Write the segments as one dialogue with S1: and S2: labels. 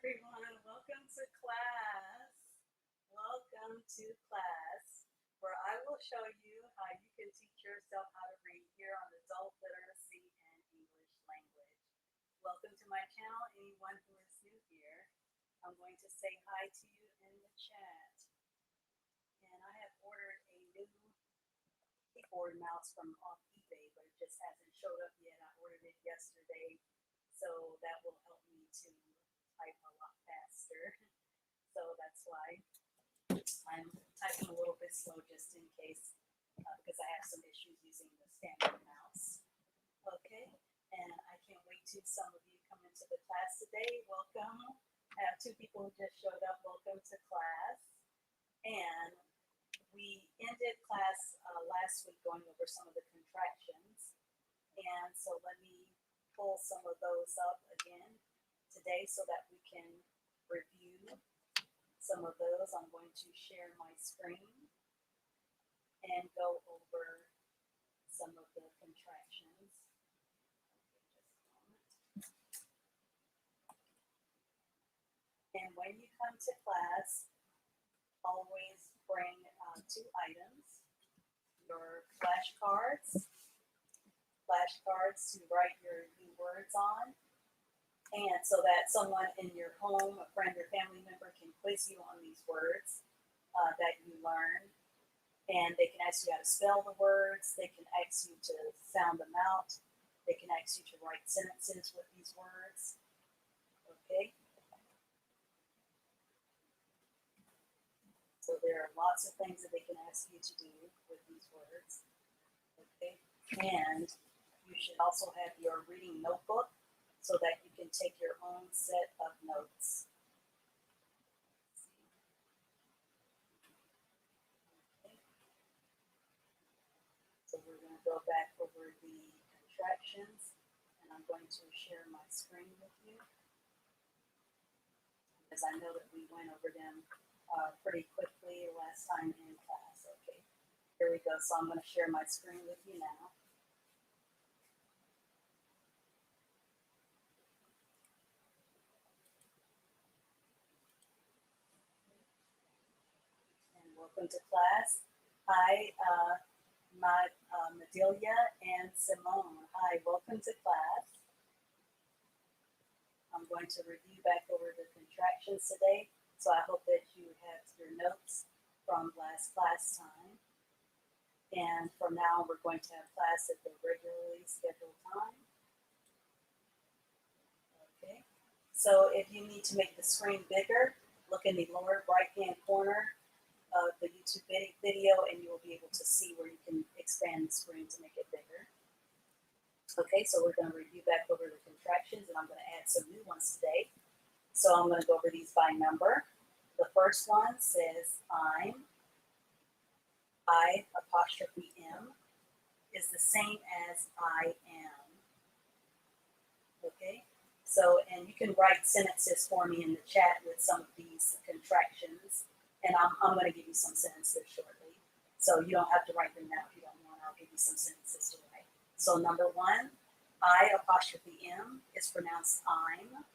S1: everyone. Welcome to class. Welcome to class, where I will show you how you can teach yourself how to read here on adult literacy and English language. Welcome to my channel, anyone who is new here. I'm going to say hi to you in the chat. And I have ordered a new keyboard mouse from off eBay, but it just hasn't showed up yet. I ordered it yesterday, so that will help me to type a lot faster. So that's why I'm typing a little bit slow just in case, because I have some issues using the standard mouse. Okay, and I can't wait to some of you come into the class today. Welcome. I have two people who just showed up. Welcome to class. And we ended class last week going over some of the contractions. And so let me pull some of those up again today so that we can review some of those. I'm going to share my screen and go over some of the contractions. And when you come to class, always bring two items: your flashcards to write your new words on, and so that someone in your home, a friend or family member, can quiz you on these words that you learned. And they can ask you how to spell the words. They can ask you to sound them out. They can ask you to write sentences with these words. Okay? So there are lots of things that they can ask you to do with these words. Okay? And you should also have your reading notebook so that you can take your own set of notes. Okay. So we're going to go back over the contractions, and I'm going to share my screen with you, because I know that we went over them pretty quickly last time in class. Okay, here we go. So I'm going to share my screen with you now. And welcome to class. Hi, Madelia and Simone. Hi, welcome to class. I'm going to review back over the contractions today, so I hope that you have your notes from last class time. And from now, we're going to have class at the regularly scheduled time. Okay, so if you need to make the screen bigger, look in the lower right-hand corner of the YouTube video, and you will be able to see where you can expand the screen to make it bigger. Okay, so we're going to review back over the contractions, and I'm going to add some new ones today. So I'm going to go over these by number. The first one says I apostrophe M is the same as I am. Okay, so, and you can write sentences for me in the chat with some of these contractions, and I'm going to give you some sentences shortly. So you don't have to write them now if you don't want. I'll give you some sentences to write. So number one, I apostrophe M is pronounced I'm,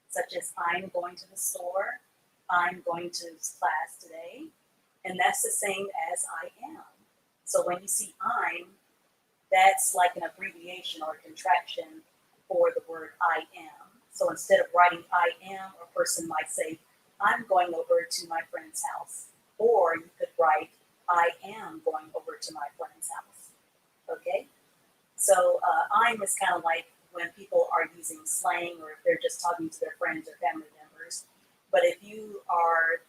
S1: such as I'm going to the store, I'm going to class today, and that's the same as I am. So when you see I'm, that's like an abbreviation or a contraction for the word I am. So instead of writing I am, a person might say, I'm going over to my friend's house. Or you could write, I am going over to my friend's house. Okay? So I'm is kind of like when people are using slang, or if they're just talking to their friends or family members. But if you are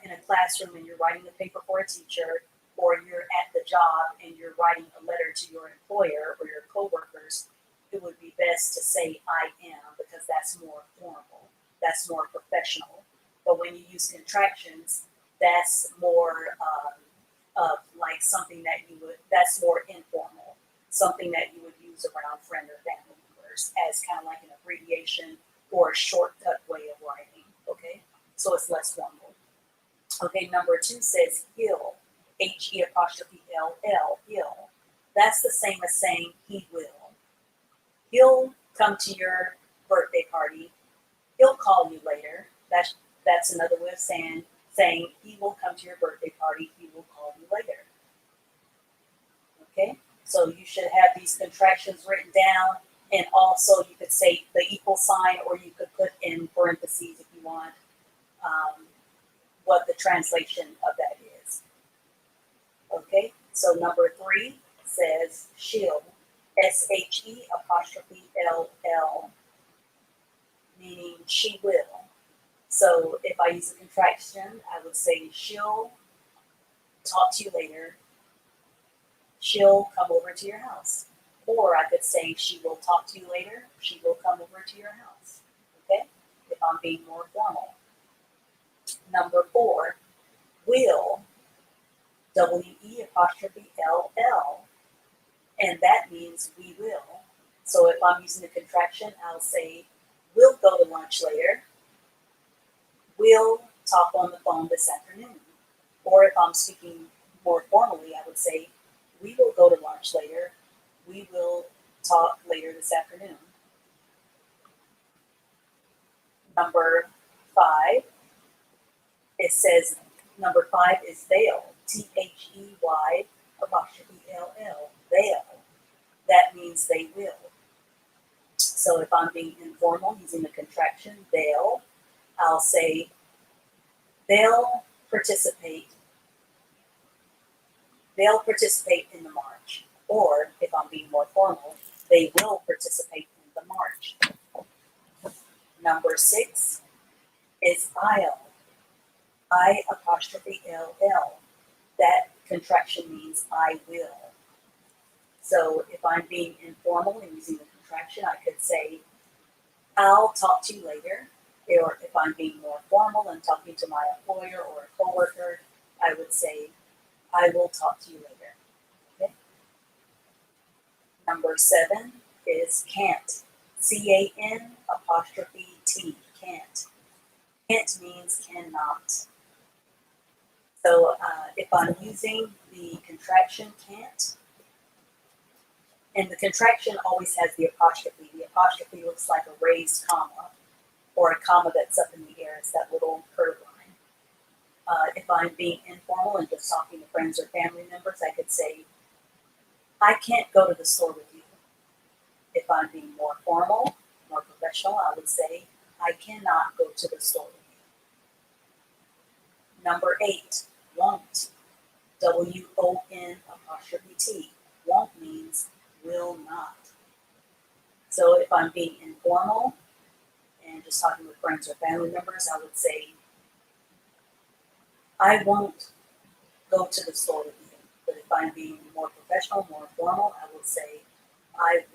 S1: in a classroom and you're writing a paper for a teacher, or you're at the job and you're writing a letter to your employer or your coworkers, it would be best to say I am, because that's more formal, that's more professional. But when you use contractions, that's more of like something that you would, that's more informal, something that you would use around friend or family members as kind of like an abbreviation or a shortcut way of writing. Okay, so it's less formal. Okay, number two says he'll, H-E-L-L, he'll. That's the same as saying he will. He'll come to your birthday party. He'll call you later. That's another way of saying he will come to your birthday party. He will call you later. Okay, so you should have these contractions written down, and also you could say the equal sign, or you could put in parentheses if you want what the translation of that is. Okay, so number 3 says she'll, SHE''ll, meaning she will. So if I use a contraction, I would say she'll talk to you later. She'll come over to your house. Or I could say she will talk to you later. She will come over to your house. Okay? If I'm being more formal. Number 4, will, WE''ll, and that means we will. So if I'm using a contraction, I'll say we'll go to lunch later. We'll talk on the phone this afternoon. Or if I'm speaking more formally, I would say we will go to lunch later. We will talk later this afternoon. Number 5, it says number 5 is they'll, THEY''ll, they'll. That means they will. So if I'm being informal using the contraction they'll, I'll say they'll participate in the march. Or if I'm being more formal, they will participate in the march. Number 6 is I'll, I''ll. That contraction means I will. So if I'm being informal and using the contraction, I could say I'll talk to you later. Or if I'm being more formal and talking to my employer or a coworker, I would say I will talk to you later. Okay. Number 7 is can't, CAN''T, can't. Can't means cannot. So if I'm using the contraction can't, and the contraction always has the apostrophe. The apostrophe looks like a raised comma, or a comma that's up in the air. It's that little curved line. If I'm being informal and just talking to friends or family members, I could say, I can't go to the store with you. If I'm being more formal, more professional, I would say, I cannot go to the store with you. Number 8, won't, WON''T. Won't means will not. So if I'm being informal and just talking with friends or family members, I would say, I won't go to the store with you. But if I'm being more professional, more formal, I would say, I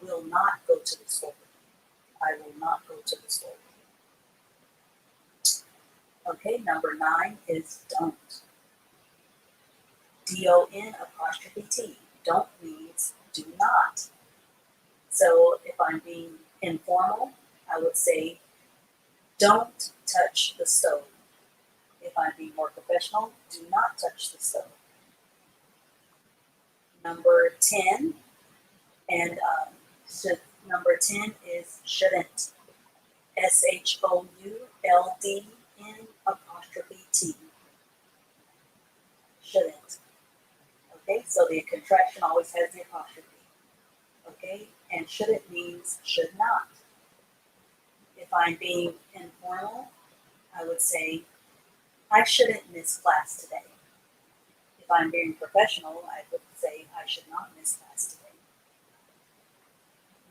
S1: will not go to the store with you. I will not go to the store with you. Okay, number 9 is don't. DON''T. Don't means do not. So if I'm being informal, I would say, don't touch the stove. If I'm being more professional, do not touch the stove. Number 10, and number 10 is shouldn't. SHOULD'T. Shouldn't. Okay, so the contraction always has the apostrophe. Okay, and shouldn't means should not. If I'm being informal, I would say, I shouldn't miss class today. If I'm being professional, I would say, I should not miss class today.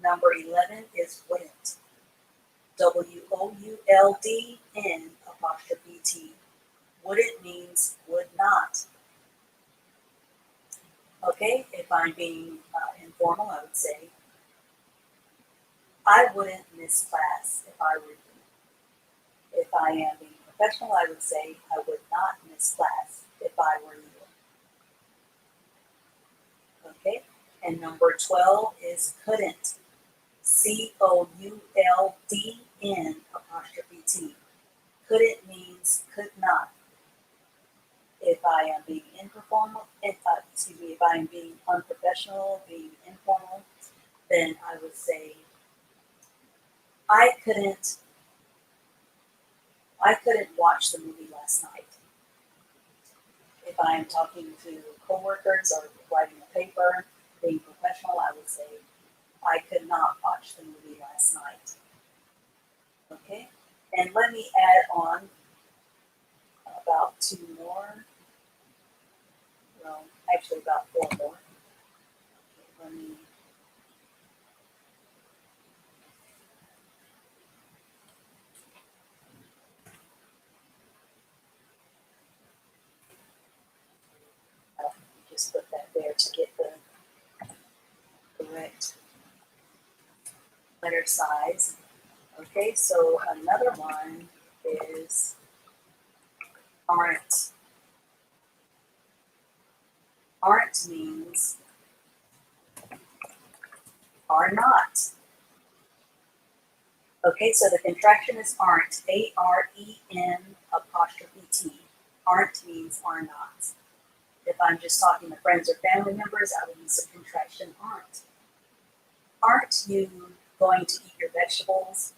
S1: Number 11 is wouldn't. WOULD'T. Wouldn't means would not. Okay, if I'm being informal, I would say, I wouldn't miss class if I were you. If I am being professional, I would say, I would not miss class if I were you. Okay, and number 12 is couldn't. COULD'T. Couldn't means could not. If I am being if I am being unprofessional, being informal, then I would say, I couldn't I couldn't watch the movie last night. If I am talking to coworkers or writing a paper, being professional, I would say, I could not watch the movie last night. Okay? And let me add on about 2 more. Well, actually about 4 more. Okay, let me. Just put that there to get the correct letter size. Okay, so another one is aren't. Aren't means are not. Okay, so the contraction is aren't, A-R-E-N apostrophe T. Aren't means are not. If I'm just talking to friends or family members, I would use the contraction aren't. Aren't you going to eat your vegetables?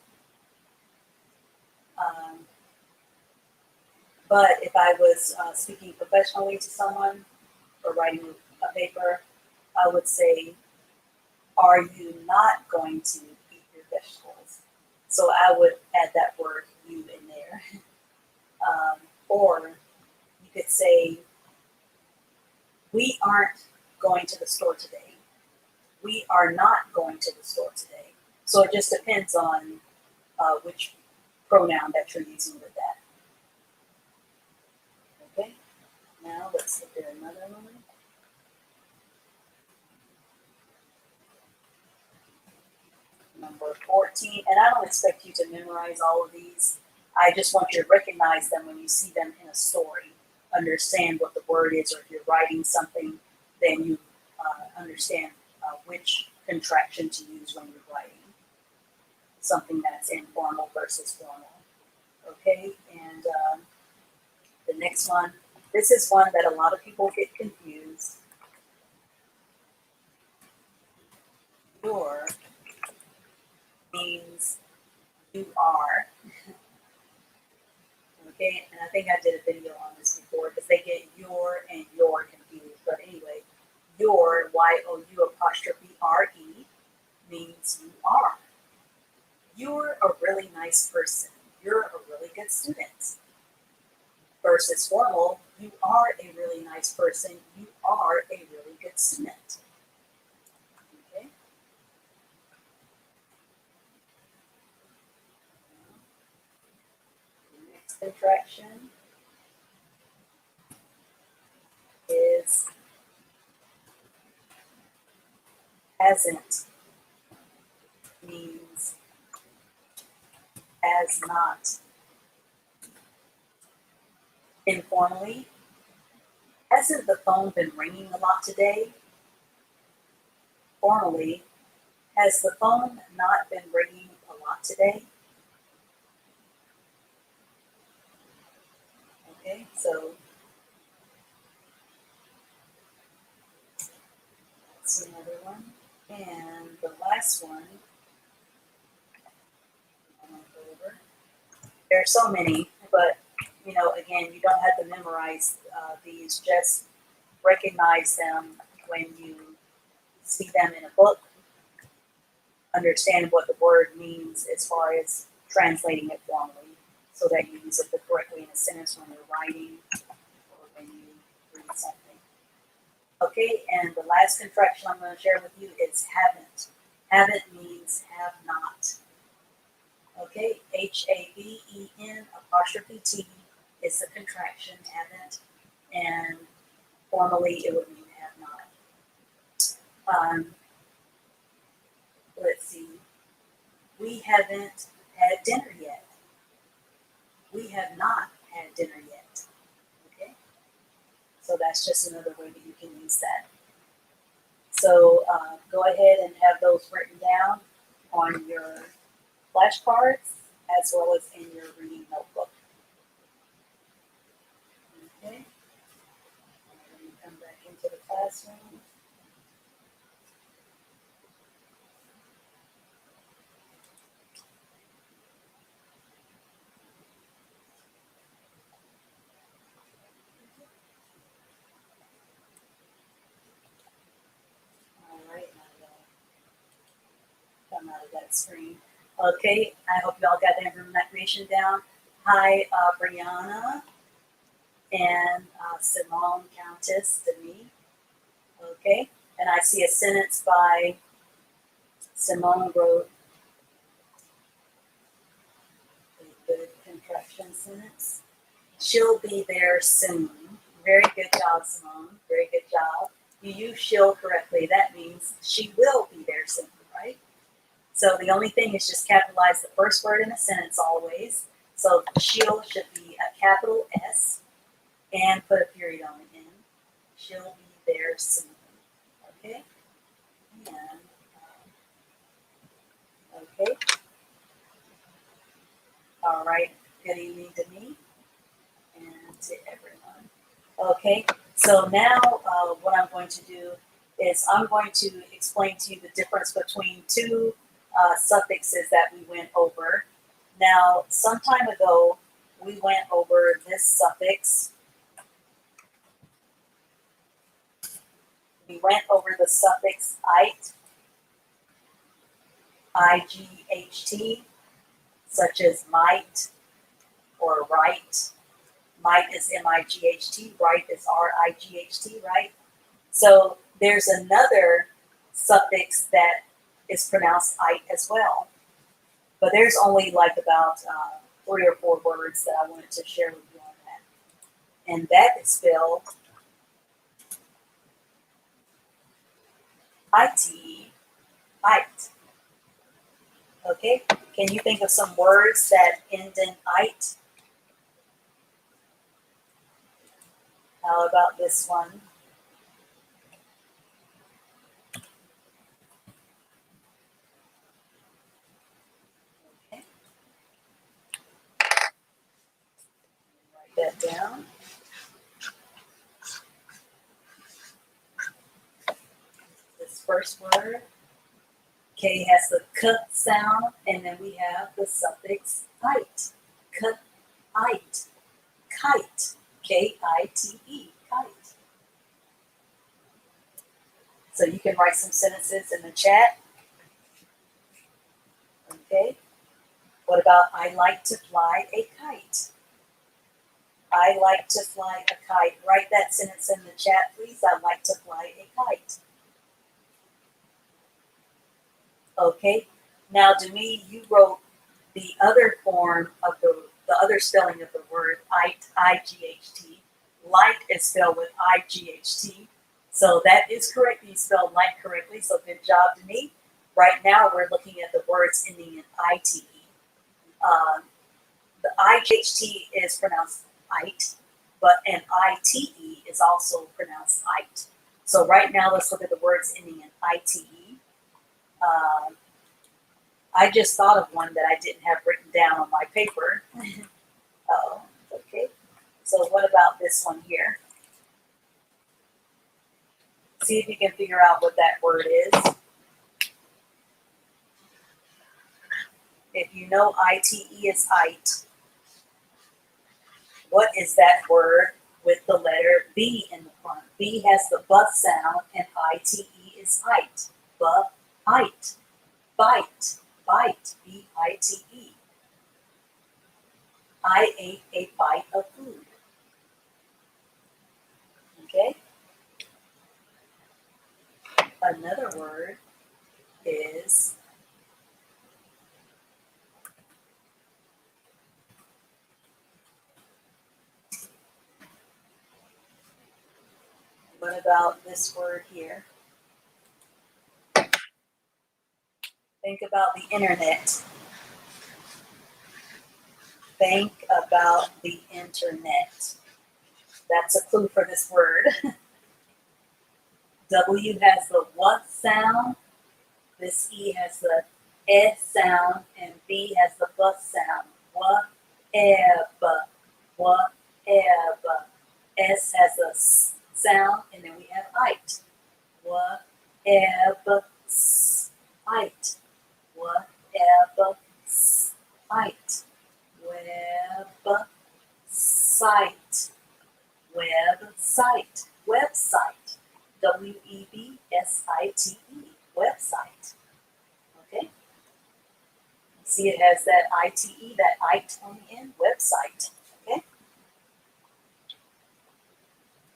S1: But if I was speaking professionally to someone or writing a paper, I would say, are you not going to eat your vegetables? So I would add that word you in there. Or you could say, we aren't going to the store today. We are not going to the store today. So it just depends on which pronoun that you're using with that. Okay, now let's look at another one. Number 14, and I don't expect you to memorize all of these. I just want you to recognize them when you see them in a story. Understand what the word is, or if you're writing something, then you understand which contraction to use when you're writing something that's informal versus formal. Okay, and the next one, this is one that a lot of people get confused. Your means you are. Okay, and I think I did a video on this before because they get your and your confused. But anyway, your, Y-O-U apostrophe R-E, means you are. You're a really nice person. You're a really good student. Versus formal, you are a really nice person. You are a really good student. Okay. The next contraction is hasn't, means has not. Informally, hasn't the phone been ringing a lot today? Formally, has the phone not been ringing a lot today? Okay, so that's another one. And the last one, I'm going to go over. There are so many, but again, you don't have to memorize these. Just recognize them when you see them in a book. Understand what the word means as far as translating it formally, so that you use it the correct way in a sentence when you're writing or when you read something. Okay, and the last contraction I'm going to share with you is haven't. Haven't means have not. Okay, H-A-V-E-N apostrophe T is the contraction, haven't, and formally it would mean have not. Let's see. We haven't had dinner yet. We have not had dinner yet. Okay, so that's just another way that you can use that. So go ahead and have those written down on your flashcards as well as in your reading notebook. Okay, let me come back into the classroom. that screen. Okay, I hope y'all got that information down. Hi, Brianna and Simone Countess Denis. Okay, and I see a sentence by Simone wrote a good contraction sentence. She'll be there soon. Very good job, Simone. Very good job. You use she'll correctly. That means she will be there soon, right? So the only thing is just capitalize the first word in a sentence always. So she'll should be a capital S and put a period on the end. She'll be there soon. Okay? And, okay. All right. Good evening to me and to everyone. Okay. So now what I'm going to do is I'm going to explain to you the difference between two suffixes that we went over. Now, some time ago, we went over this suffix. We went over the suffix "ite," I-G-H-T, such as might or right. Might is M-I-G-H-T, right is R-I-G-H-T, right? So there's another suffix that is pronounced "ite" as well. But there's only like about 3 or 4 words that I wanted to share with you on that. And that is spelled I-T-E, ite. Okay? Can you think of some words that end in ite? How about this one? Okay. Write that down. This first word. K has the k sound, and then we have the suffix ite. K-ite. Kite. K-I-T-E. Kite. So you can write some sentences in the chat. Okay. What about I like to fly a kite? I like to fly a kite. Write that sentence in the chat, please. I like to fly a kite. Okay. Now, to me, you wrote the other form of the other spelling of the word ite, I-G-H-T. Light is spelled with I-G-H-T. So that is correct. You spelled light correctly. So good job to me. Right now, we're looking at the words ending in I-T-E. The I-G-H-T is pronounced ite, but an I-T-E is also pronounced ite. So right now, let's look at the words ending in I-T-E. I just thought of one that I didn't have written down on my paper. Oh, okay. So what about this one here? See if you can figure out what that word is. If you know I-T-E is ite, what is that word with the letter B in the front? B has the B sound, and I-T-E is ite. B-ite. Bite. Bite. B-I-T-E. I ate a bite of food. Okay? Another word is what about this word here? Think about the internet. Think about the internet. That's a clue for this word. W has the what sound. This E has the ed sound, and B has the B sound. Whatever. Whatever. S has a S sound, and then we have ite. Whatever. Ite. Whatever. Ite. Website. Website. Website. W-E-B-S-I-T-E. Website. Okay? See, it has that ITE, that IT on the end, website, okay?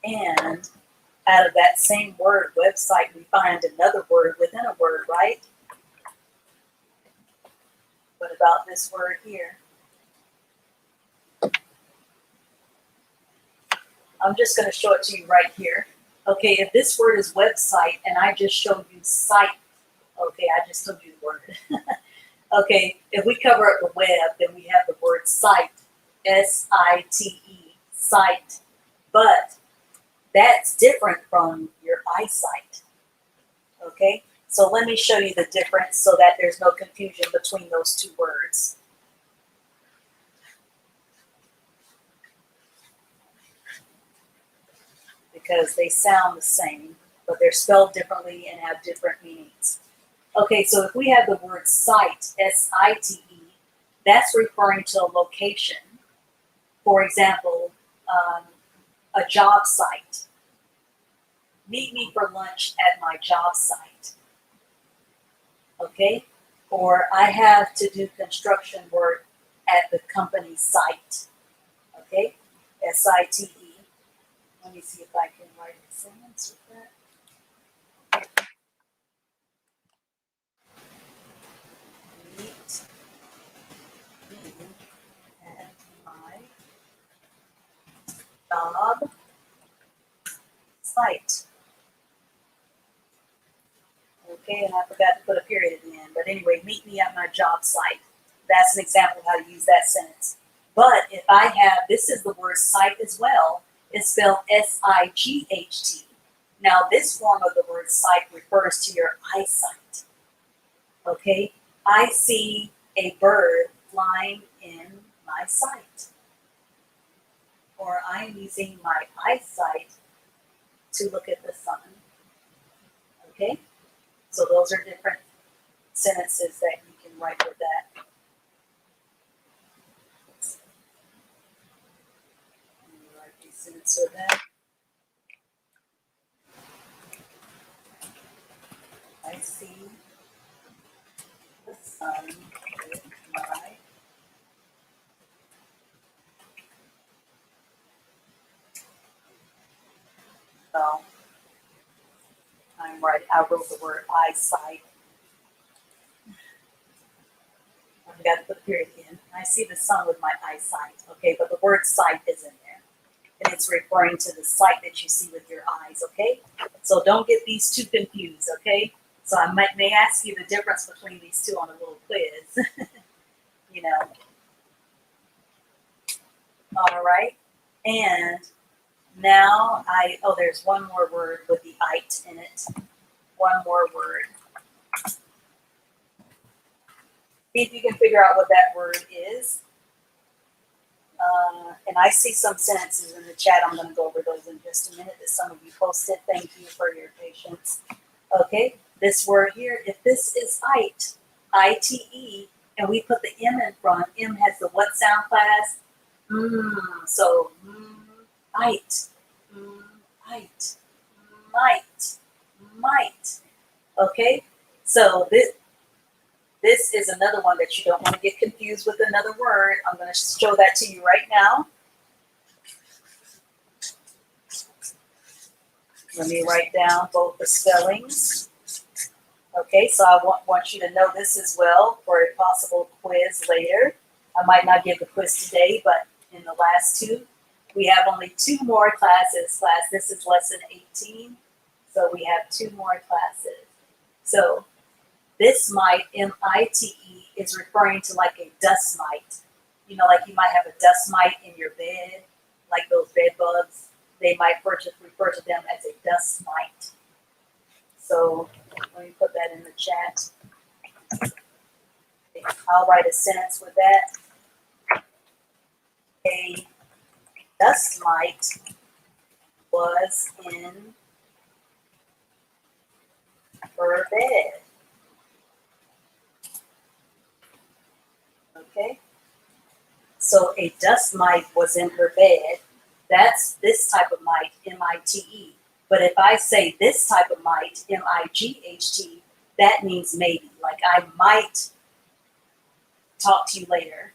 S1: And out of that same word, website, we find another word within a word, right? What about this word here? I'm just going to show it to you right here. Okay, if this word is website and I just showed you site, okay, I just told you the word. Okay, if we cover up the web, then we have the word site, S-I-T-E, site. But that's different from your eyesight. Okay, so let me show you the difference so that there's no confusion between those two words. Because they sound the same, but they're spelled differently and have different meanings. Okay, so if we have the word site, S-I-T-E, that's referring to a location. For example, a job site. Meet me for lunch at my job site. Okay? Or I have to do construction work at the company site. Okay? S-I-T-E. Let me see if I can write a sentence with that. Meet me at my job site. Okay, and I forgot to put a period at the end. But anyway, meet me at my job site. That's an example of how to use that sentence. But if I have, this is the word site as well. It's spelled S-I-G-H-T. Now, this form of the word site refers to your eyesight. Okay, I see a bird flying in my sight. Or I'm using my eyesight to look at the sun. Okay, so those are different sentences that you can write with that. Let me write these sentences with that. I see the sun with my well, I'm right. I wrote the word eyesight. I forgot to put a period in. I see the sun with my eyesight. Okay, but the word sight is in there. And it's referring to the sight that you see with your eyes, okay? So don't get these two confused, okay? So I may ask you the difference between these two on a little quiz. You know. All right. And now there's one more word with the "ite" in it. One more word. See if you can figure out what that word is. And I see some sentences in the chat. I'm going to go over those in just a minute that some of you posted. Thank you for your patience. Okay, this word here, if this is ite, I-T-E, and we put the M in front, M has the what sound class? So, ite, ite, might, might. Okay, so this is another one that you don't want to get confused with another word. I'm going to show that to you right now. Let me write down both the spellings. Okay, so I want you to know this as well for a possible quiz later. I might not give the quiz today, but in the last two, we have only 2 more classes. This is lesson 18, so we have 2 more classes. So this mite, M-I-T-E, is referring to like a dust mite. You know, like you might have a dust mite in your bed, like those bed bugs. They might refer to them as a dust mite. So let me put that in the chat. I'll write a sentence with that. A dust mite was in her bed. Okay? So a dust mite was in her bed. That's this type of mite, M-I-T-E. But if I say this type of mite, M-I-G-H-T, that means maybe. Like I might talk to you later.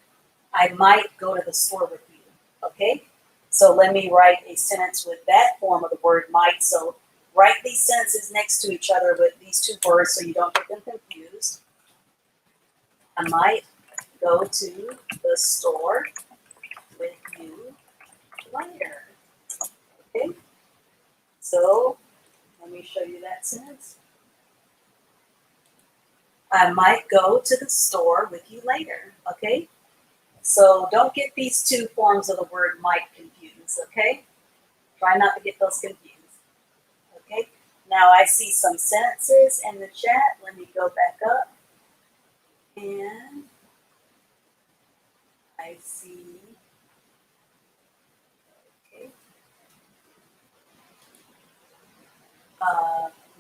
S1: I might go to the store with you. Okay? So let me write a sentence with that form of the word might. So write these sentences next to each other with these two words so you don't get them confused. I might go to the store with you later. Okay? So let me show you that sentence. I might go to the store with you later. Okay? So don't get these two forms of the word might confused. Okay? Try not to get those confused. Okay? Now I see some sentences in the chat. Let me go back up. And I see, okay,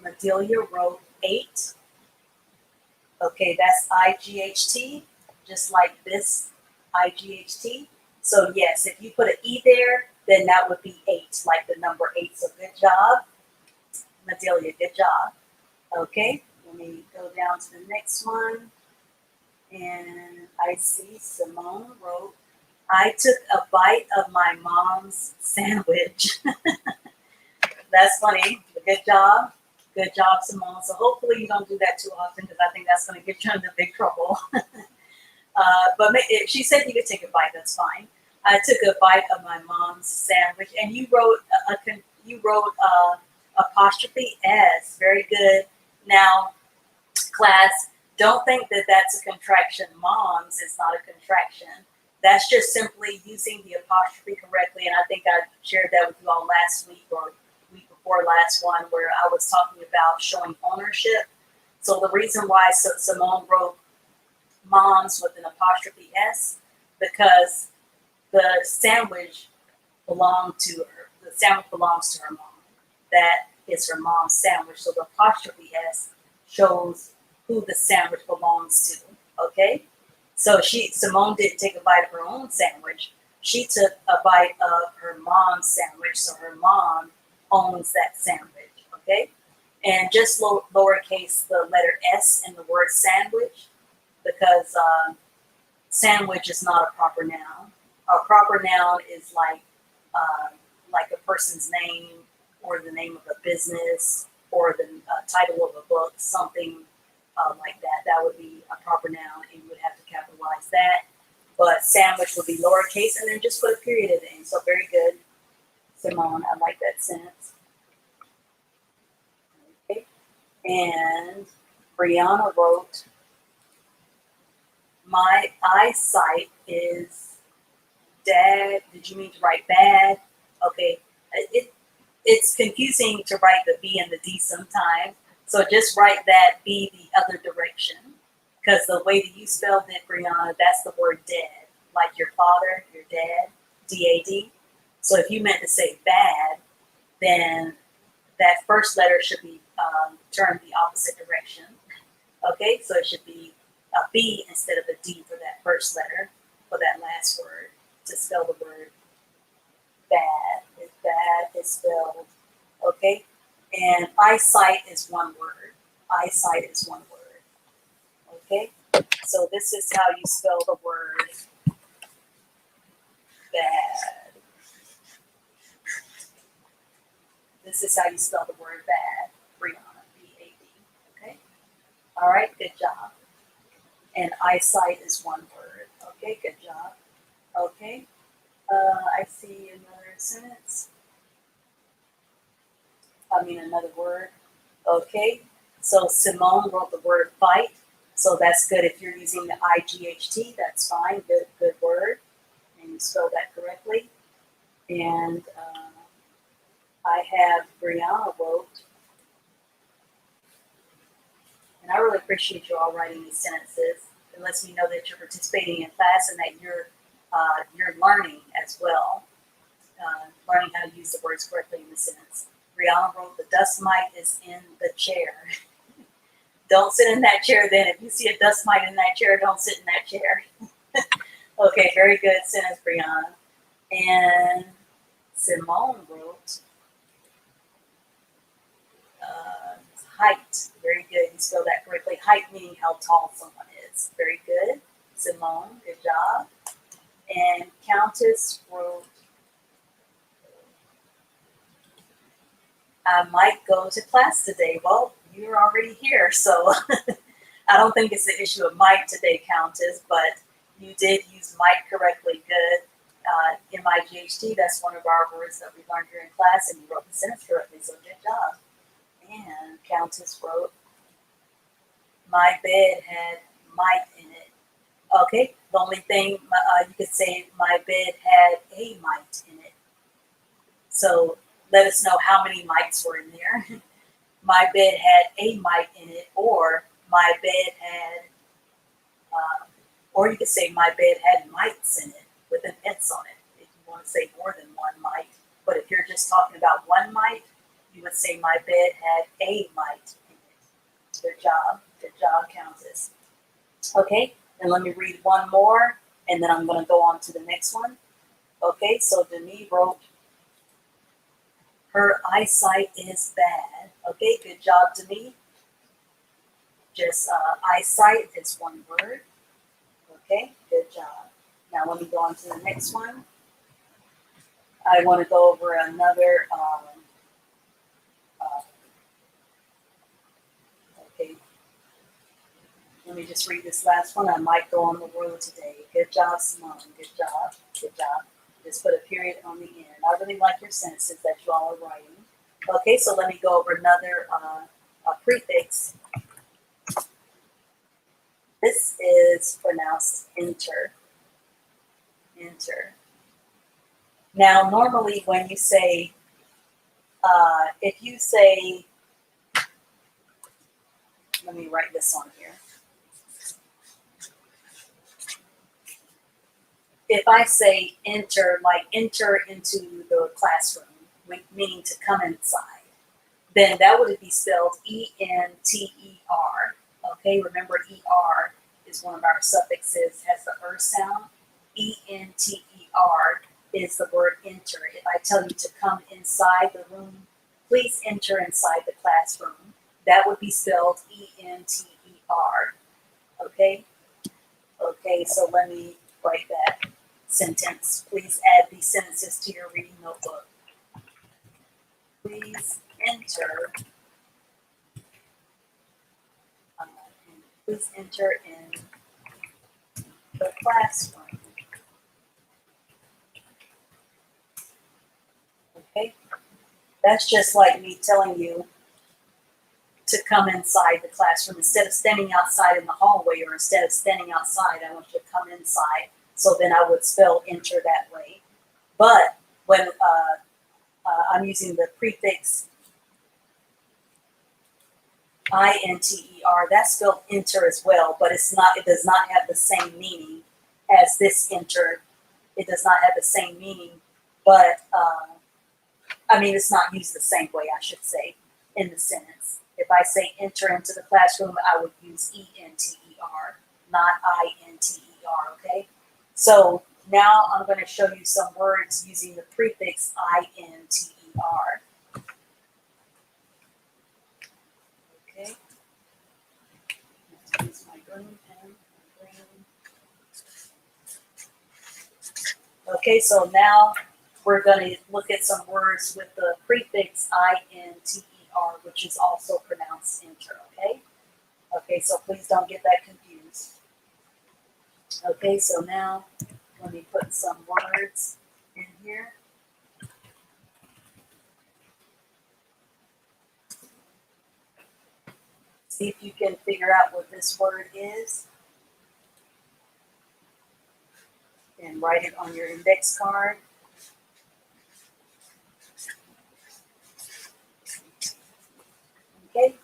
S1: Madelia wrote 8. Okay, that's IGHT, just like this IGHT. So yes, if you put an E there, then that would be 8, like the number 8. So good job, Madelia, good job. Okay, let me go down to the next one. And I see Simone wrote, I took a bite of my mom's sandwich. That's funny. Good job. Good job, Simone. So hopefully you don't do that too often because I think that's going to get you into big trouble. But if she said you could take a bite, that's fine. I took a bite of my mom's sandwich, and you wrote apostrophe S. Very good. Now, class, don't think that that's a contraction. Moms is not a contraction. That's just simply using the apostrophe correctly, and I think I shared that with you all last week or week before last one, where I was talking about showing ownership. So the reason why Simone wrote moms with an apostrophe S, because the sandwich belonged to her. The sandwich belongs to her mom. That is her mom's sandwich. So the apostrophe S shows who the sandwich belongs to. Okay? So Simone didn't take a bite of her own sandwich. She took a bite of her mom's sandwich. So her mom owns that sandwich. Okay? And just lowercase the letter S in the word sandwich, because sandwich is not a proper noun. A proper noun is like a person's name or the name of a business or the title of a book, something like that. That would be a proper noun, and you would have to capitalize that. But sandwich would be lowercase, and then just put a period at the end. So very good, Simone. I like that sentence. Okay. And Brianna wrote, my eyesight is dad. Did you mean to write bad? Okay. It's confusing to write the B and the D sometimes. So just write that B the other direction. Because the way that you spelled it, Brianna, that's the word dead. Like your father, your dad, D-A-D. So if you meant to say bad, then that first letter should be turned the opposite direction. Okay, so it should be a B instead of a D for that first letter, for that last word, to spell the word bad. Bad is spelled, okay? And eyesight is one word. Eyesight is one word, okay? So this is how you spell the word bad. This is how you spell the word bad, Brianna, B-A-D, okay? All right, good job. And eyesight is one word, okay? Good job. Okay, I see another sentence. Another word. Okay, so Simone wrote the word fight. So that's good. If you're using the IGHT, that's fine. Good word. And you spelled that correctly. And I have Brianna wrote, and I really appreciate you all writing these sentences. It lets me know that you're participating in class and that you're learning as well, learning how to use the words correctly in the sentence. Brianna wrote, the dust mite is in the chair. Don't sit in that chair then. If you see a dust mite in that chair, don't sit in that chair. Okay, very good sentence, Brianna. And Simone wrote, height. Very good. You spelled that correctly. Height meaning how tall someone is. Very good. Simone, good job. And Countess wrote, I might go to class today. Well, you're already here, so I don't think it's an issue of might today, Countess, but you did use might correctly. Good. MIGHT, that's one of our words that we learned here in class, and you wrote the sentence correctly, so good job. And Countess wrote, my bed had might in it. Okay, the only thing you could say, my bed had a mite in it. So let us know how many mites were in there. My bed had a mite in it, or my bed had, or you could say my bed had mites in it with an S on it if you want to say more than one mite. But if you're just talking about one mite, you would say my bed had a mite in it. Good job, Countess. Okay, and let me read one more, and then I'm going to go on to the next one. Okay, so Demi wrote, her eyesight is bad. Okay, good job, Demi. Just eyesight is one word. Okay, good job. Now let me go on to the next one. I want to go over another, okay, let me just read this last one. I might go on the road today. Good job, Simone. Good job. Good job. Just put a period on the end. I really like your sentences that you all are writing. Okay, so let me go over another prefix. This is pronounced enter. Enter. Now, normally when you say, if you say, let me write this on here. If I say enter, like enter into the classroom, meaning to come inside, then that would be spelled E-N-T-E-R. Okay, remember ER is one of our suffixes, has the sound. E-N-T-E-R is the word enter. If I tell you to come inside the room, please enter inside the classroom, that would be spelled E-N-T-E-R. Okay? Okay, so let me write that sentence. Please add these sentences to your reading notebook. Please enter. Please enter in the classroom. Okay? That's just like me telling you to come inside the classroom. Instead of standing outside in the hallway, or instead of standing outside, I want you to come inside. So then I would spell enter that way. But when I'm using the prefix I-N-T-E-R, that's spelled enter as well, but it's not. It does not have the same meaning as this enter. It does not have the same meaning, but I mean, it's not used the same way, I should say, in the sentence. If I say enter into the classroom, I would use E-N-T-E-R, not I-N-T-E-R, okay? So now I'm going to show you some words using the prefix I-N-T-E-R. Okay. Let's use my green pen. Okay, so now we're going to look at some words with the prefix I-N-T-E-R, which is also pronounced enter, okay? Okay, so please don't get that confused. Okay, so now let me put some words in here. See if you can figure out what this word is. And write it on your index card. Okay,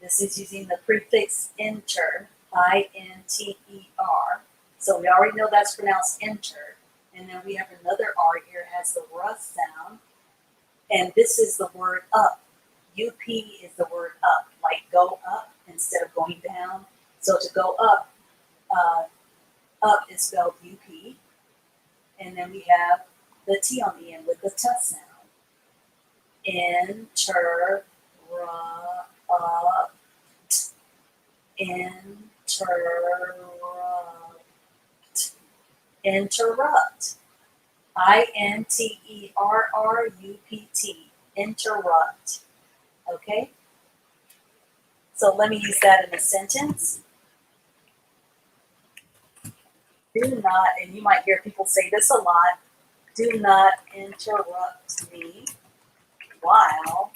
S1: this is using the prefix enter, I-N-T-E-R. So we already know that's pronounced enter. And then we have another R here, has the R sound. And this is the word up. U-P is the word up, like go up instead of going down. So to go up, up is spelled U-P. And then we have the T on the end with the T sound. Enter, up, enter, Interrupt. interrupt. Interrupt. Okay? So let me use that in a sentence. Do not, and you might hear people say this a lot, do not interrupt me while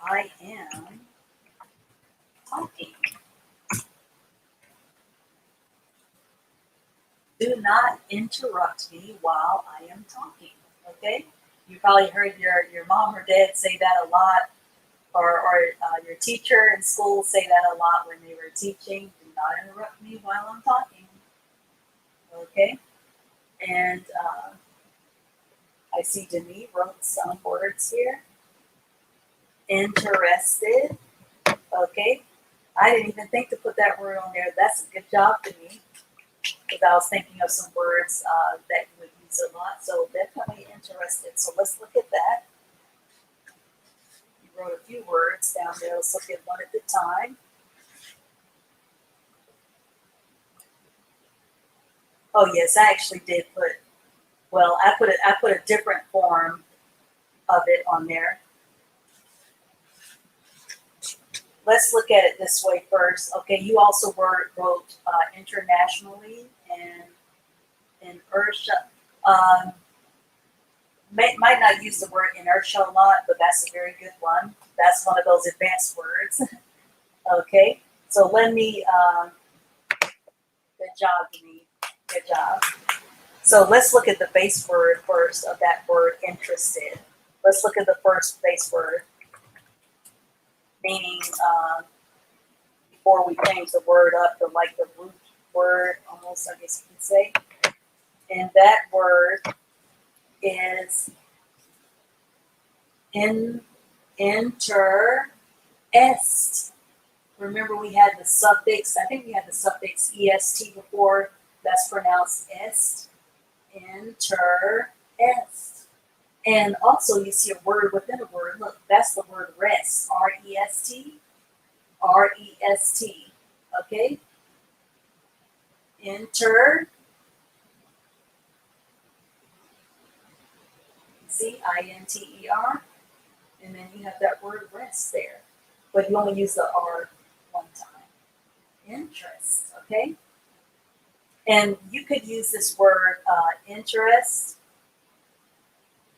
S1: I am talking. Do not interrupt me while I am talking. Okay? You probably heard your mom or dad say that a lot, or your teacher in school say that a lot when they were teaching. Do not interrupt me while I'm talking. Okay? And I see Denise wrote some words here. Interested. Okay? I didn't even think to put that word on there. That's a good job, Denise, because I was thinking of some words that you would use a lot. So definitely interested. So let's look at that. You wrote a few words down there. Let's look at one at a time. Oh yes, I actually did put. Well, I put a different form of it on there. Let's look at it this way first. Okay, you also wrote internationally and inertia. Might not use the word inertia a lot, but that's a very good one. That's one of those advanced words. Okay, so let me, good job, Denise. Good job. So let's look at the base word first of that word, interested. Let's look at the first base word, meaning before we change the word up to like the root word, almost, I guess you could say. And that word is interest. Remember we had the suffix, I think we had the suffix est before. That's pronounced est. Interest. And also you see a word within a word. Look, that's the word rest. R-E-S-T. R-E-S-T. Okay? Enter. See, I-N-T-E-R. And then you have that word rest there. But you only use the R one time. Interest. Okay? And you could use this word interest,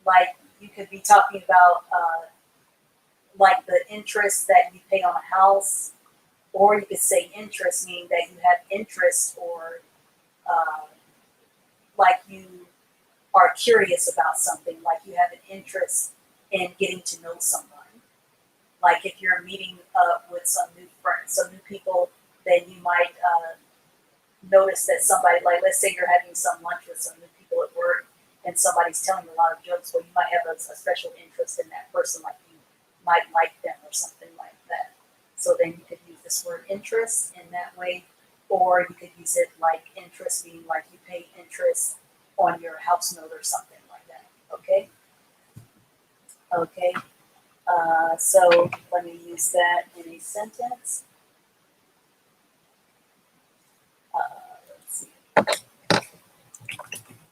S1: like you could be talking about like the interest that you pay on a house, or you could say interest, meaning that you have interest, or like you are curious about something, like you have an interest in getting to know someone. Like if you're meeting up with some new friends, some new people, then you might notice that somebody, like let's say you're having some lunch with some new people at work and somebody's telling a lot of jokes, well, you might have a special interest in that person, like you might like them or something like that. So then you could use this word interest in that way, or you could use it like interest, meaning like you pay interest on your house note or something like that. Okay? Okay. So let me use that in a sentence. Let's see.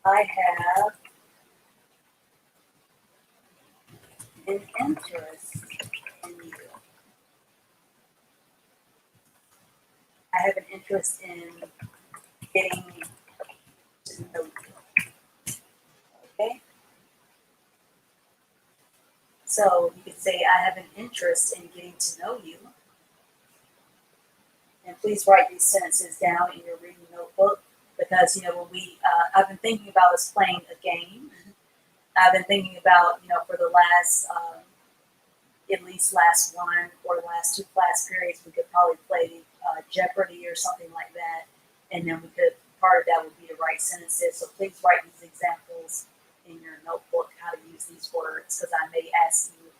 S1: I have an interest in you. I have an interest in getting to know you. Okay? So you could say, I have an interest in getting to know you. And please write these sentences down in your reading notebook, because, you know, when I've been thinking about us playing a game. I've been thinking about, you know, for the last, at least last one or last two class periods, we could probably play Jeopardy or something like that. And then part of that would be to write sentences. So please write these examples in your notebook, how to use these words, because I may ask you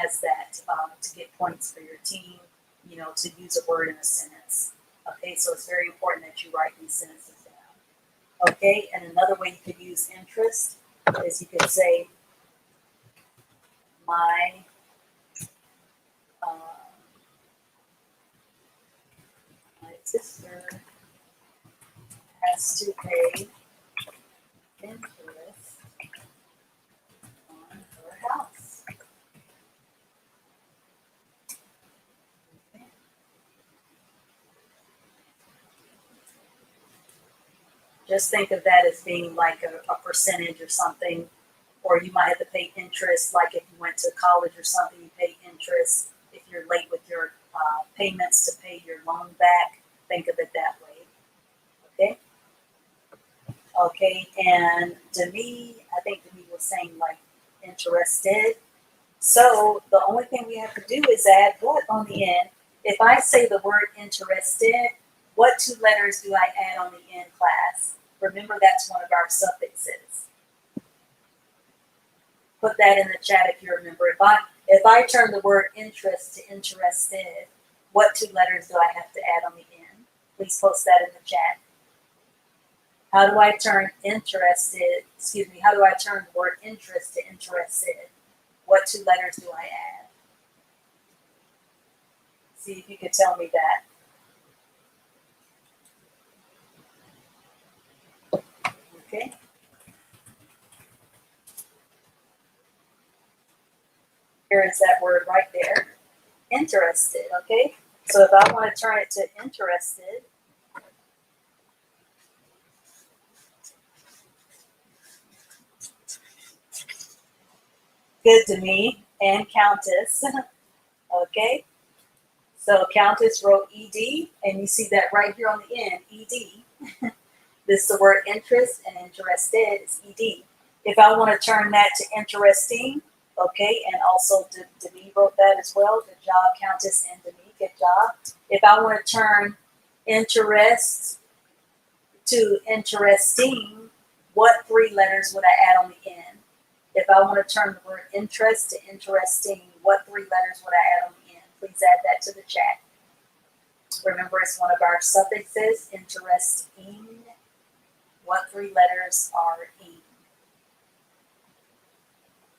S1: as that to get points for your team, you know, to use a word in a sentence. Okay, so it's very important that you write these sentences down. Okay, and another way you could use interest is you could say, my sister has to pay Just think of that as being like a percentage or something, or you might have to pay interest, like if you went to college or something, you pay interest if you're late with your payments to pay your loan back. Think of it that way. Okay? Okay, and Demi, I think Demi was saying like interested. So the only thing we have to do is add what on the end? If I say the word interested, what two letters do I add on the end, class? Remember, that's one of our suffixes. Put that in the chat if you remember. If I turn the word interest to interested, what two letters do I have to add on the end? Please post that in the chat. How do I turn interested, how do I turn the word interest to interested? What two letters do I add? See if you could tell me that. Okay. Here is that word right there. Interested, okay? So if I want to turn it to interested, good to me, and Countess, okay? So Countess wrote ED, and you see that right here on the end, ED. This is the word interest, and interested is ED. If I want to turn that to interesting, okay, and also Demi wrote that as well. Good job, Countess and Demi, good job. If I want to turn interest to interesting, what three letters would I add on the end? If I want to turn the word interest to interesting, what three letters would I add on the end? Please add that to the chat. Remember, it's one of our suffixes, interesting. What three letters are in?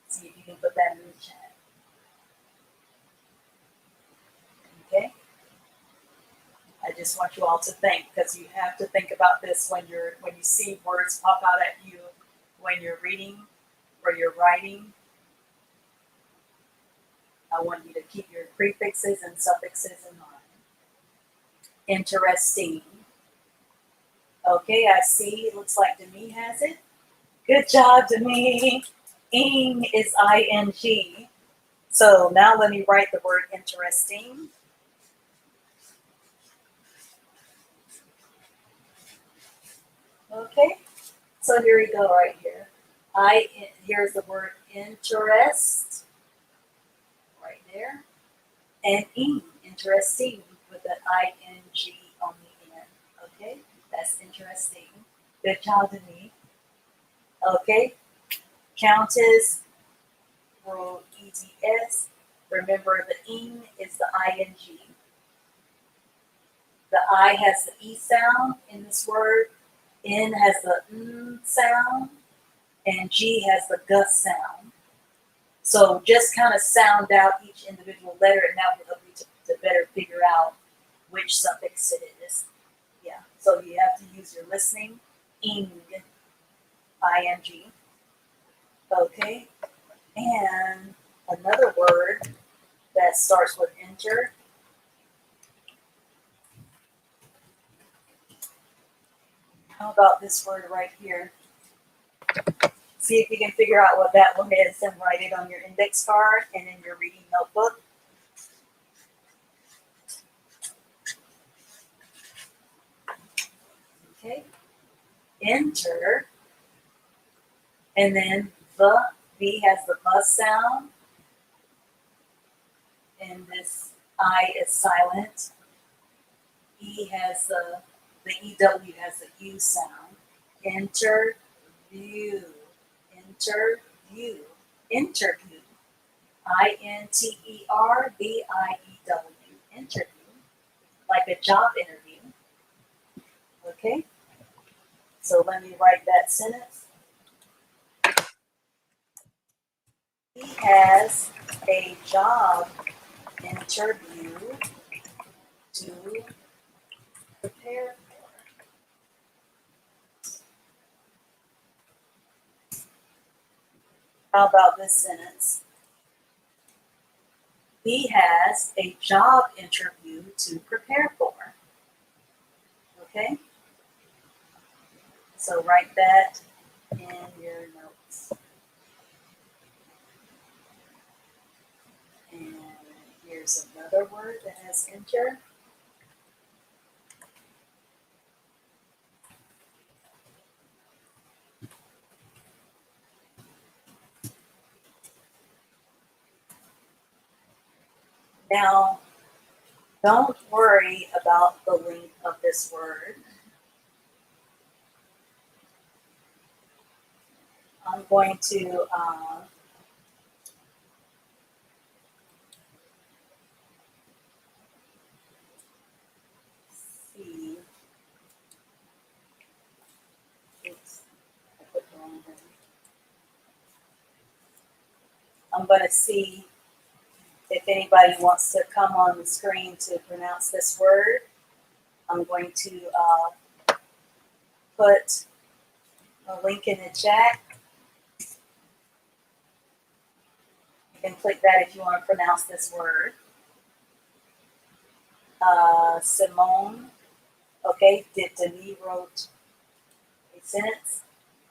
S1: See if you can put that in the chat. Okay? I just want you all to think, because you have to think about this when you see words pop out at you when you're reading or you're writing. I want you to keep your prefixes and suffixes in mind. Interesting. Okay, I see. It looks like Demi has it. Good job, Demi. Ing is ing. So now let me write the word interesting. Okay, so here we go right here. Here's the word interest right there. And ing, interesting, with an ing on the end. Okay, that's interesting. Good job, Demi. Okay, Countess wrote EDS. Remember, the ing is the ing. The I has the E sound in this word. N has the N sound. And G has the G sound. So just kind of sound out each individual letter, and that will help you to better figure out which suffix it is. Yeah, so you have to use your listening. Ing, ing. Okay, and another word that starts with enter. How about this word right here? See if you can figure out what that one is and write it on your index card and in your reading notebook. Okay, enter, and then the V has the buzz sound, and this I is silent. E has the EW has the U sound. Interview, interview, interview. INTERVIEW, interview, like a job interview. Okay, so let me write that sentence. He has a job interview to prepare for. How about this sentence? He has a job interview to prepare for. Okay? So write that in your notes. And here's another word that has enter. Now, don't worry about the length of this word. I'm going to see. Oops, I put the wrong thing. I'm going to see if anybody wants to come on the screen to pronounce this word. I'm going to put a link in the chat. You can click that if you want to pronounce this word. Simone, okay, Denis wrote a sentence.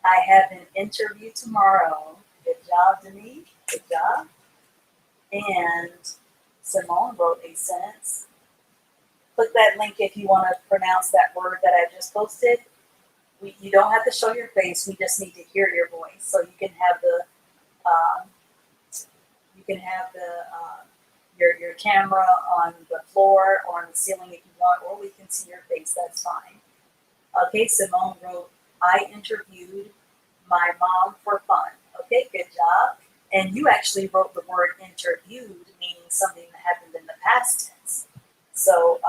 S1: I have an interview tomorrow. Good job, Denis. Good job. And Simone wrote a sentence. Click that link if you want to pronounce that word that I just posted. You don't have to show your face. We just need to hear your voice. So you can have the um, your camera on the floor or on the ceiling if you want, or we can see your face. That's fine. Okay, Simone wrote, I interviewed my mom for fun. Okay, good job. And you actually wrote the word interviewed, meaning something that happened in the past tense. So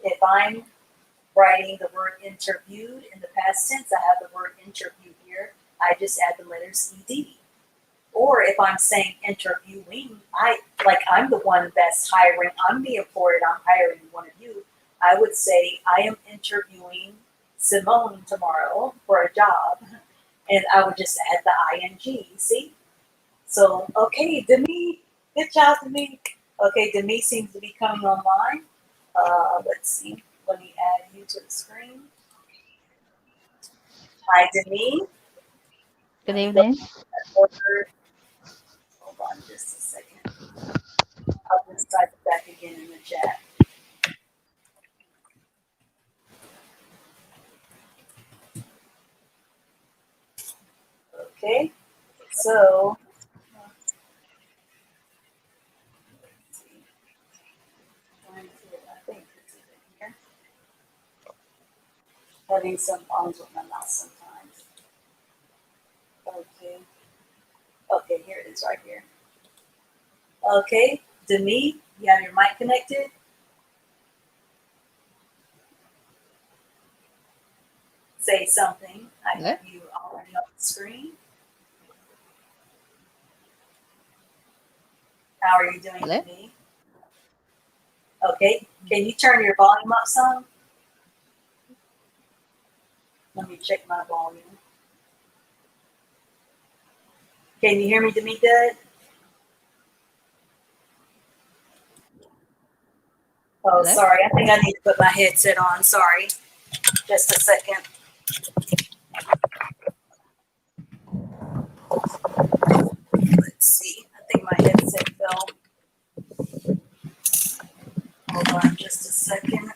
S1: if I'm writing the word interviewed in the past tense, I have the word interview here. I just add the letters ed. Or if I'm saying interviewing, I'm the one that's hiring. I'm the employer. I'm hiring one of you. I would say I am interviewing Simone tomorrow for a job, and I would just add the ing. See? So okay, Demi, good job, Demi. Okay, Demi seems to be coming online. Let's see. Let me add you to the screen. Hi, Demi.
S2: Good
S1: Let me go
S2: evening.
S1: order. Hold on just a second. I'll just type it back again in the chat. Okay, so I think this is it here. Having some problems with my mouse sometimes. Okay, okay, here it is right here. Okay, Demi, you have your mic connected? Say something. I
S2: Hello?
S1: have you already on the screen. How are you doing,
S2: Hello?
S1: Demi? Okay, can you turn your volume up some? Let me check my volume. Can you hear me, Demi, good? Oh,
S2: Hello?
S1: sorry. I think I need to put my headset on. Sorry. Just a second. Let's see. I think my headset fell. Hold on just a second.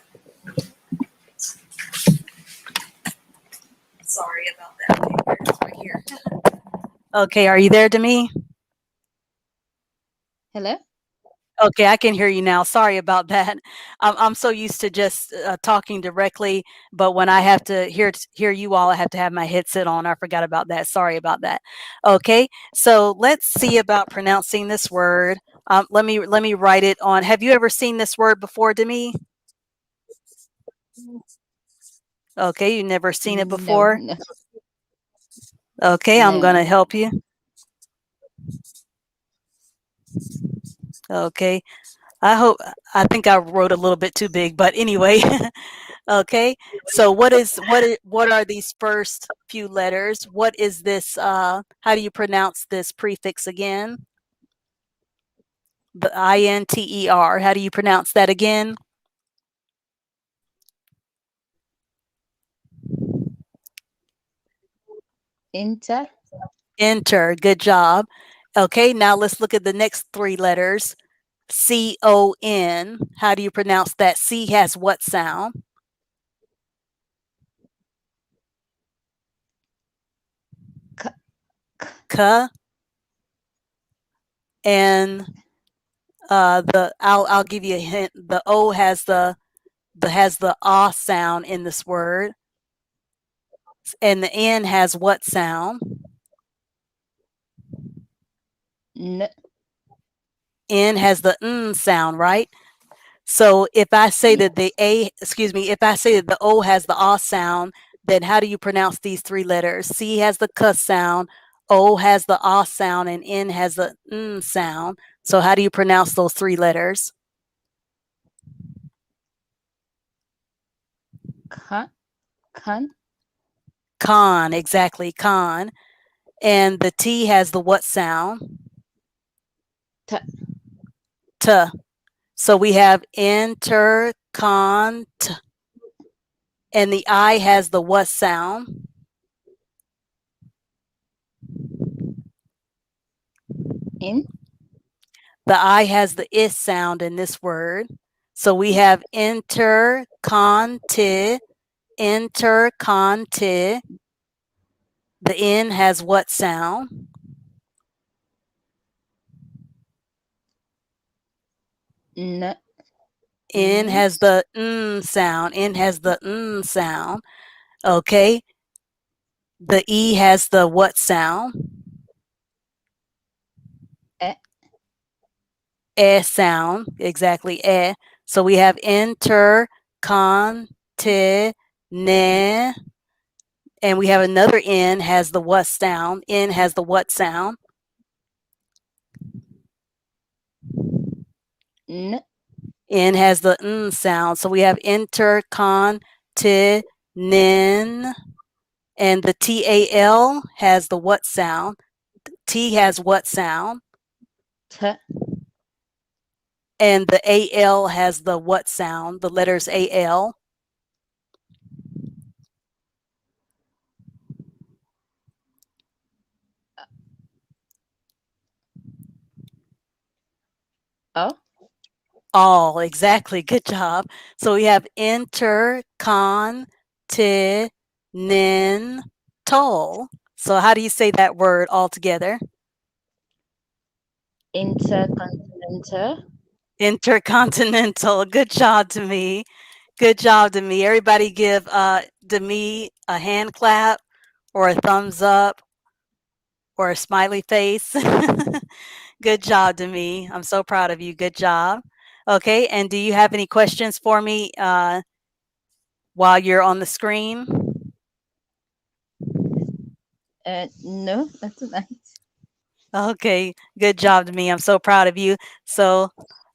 S1: Sorry about that. It's right here. Okay, are you there, Demi?
S2: Hello?
S1: Okay, I can hear you now. Sorry about that. I'm so used to just talking directly, but when I have to hear you all, I have to have my headset on. I forgot about that. Sorry about that. Okay, so let's see about pronouncing this word. Let me write it on. Have you ever seen this word before, Demi? Okay, you never seen it
S2: No,
S1: before.
S2: no,
S1: Okay, I'm
S2: no.
S1: gonna help you. Okay, I think I wrote a little bit too big, but anyway. Okay, so what are these first few letters? What is this? How do you pronounce this prefix again? The INTER. How do you pronounce that again?
S2: Inter.
S1: Enter. Good job. Okay, now let's look at the next three letters. C-O-N. How do you pronounce that? C has what sound?
S2: K.
S1: K. And I'll give you a hint. The O has the ah sound in this word, and the N has what sound?
S2: N.
S1: N has the N sound, right? So if I say that if I say that the O has the ah sound, then how do you pronounce these three letters? C has the K sound, O has the ah sound, and N has the N sound. So how do you pronounce those three letters?
S2: Con. Con.
S1: Con, exactly, con. And the T has the what sound?
S2: T.
S1: T. So we have intercont, and the I has the what sound?
S2: In.
S1: The I has the is sound in this word. So we have interconti, interconti. The N has what sound?
S2: N.
S1: N
S2: N.
S1: has the N sound. N has the N sound. Okay. The E has the what sound?
S2: E.
S1: E sound. Exactly. E. So we have interconti, ne. And we have another N has the what sound. N has the what sound?
S2: N.
S1: N has the N sound. So we have intercontinent. And the TAL has the what sound? T has what sound?
S2: T.
S1: And the AL has the what sound? The letters AL.
S2: O.
S1: All, exactly. Good job. So we have intercontinental. So how do you say that word all together?
S2: Intercontinental.
S1: Intercontinental. Good job to me. Good job to me. Everybody give to me a hand clap or a thumbs up or a smiley face. Good job to me. I'm so proud of you. Good job. Okay, and do you have any questions for me while you're on the screen?
S2: No, that's nice.
S1: Okay, good job to me. I'm so proud of you. So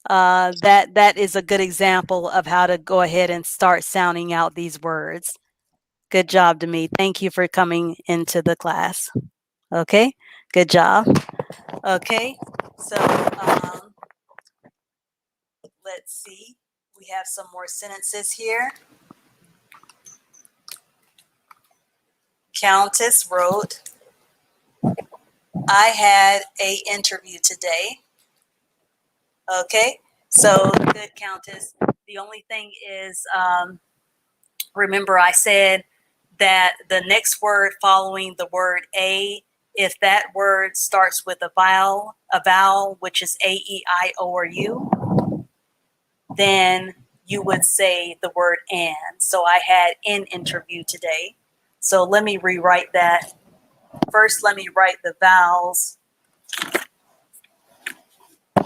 S1: that is a good example of how to go ahead and start sounding out these words. Good job to me. Thank you for coming into the class. Okay, good job. Okay, so let's see. We have some more sentences here. Countess wrote, I had a interview today. Okay, so good, Countess. The only thing is, remember I said that the next word following the word a, if that word starts with a vowel, which is A, E, I, O, or U, then you would say the word and. So I had an interview today. So let me rewrite that. First, let me write the vowels.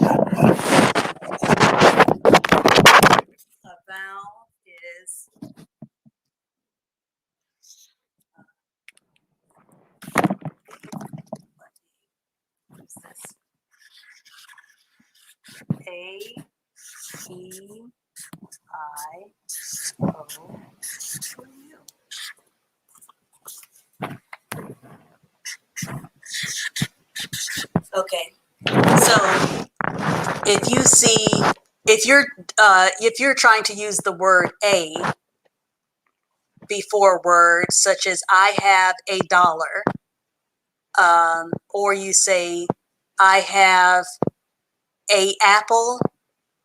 S1: A vowel is A, E, I, O, U. Okay, so if you see, if you're trying to use the word a before words such as I have $1, or you say, I have a apple.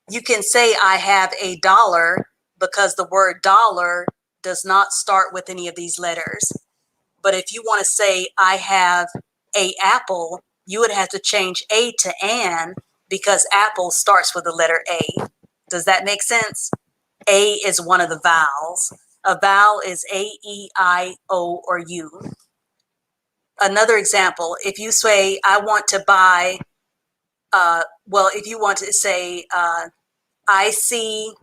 S1: You can say I have a dollar because the word dollar does not start with any of these letters. But if you want to say I have a apple, you would have to change a to an because apple starts with the letter A. Does that make sense? A is one of the vowels. A vowel is A, E, I, O, or U. Another example, if you say I want to buy, if you want to say I see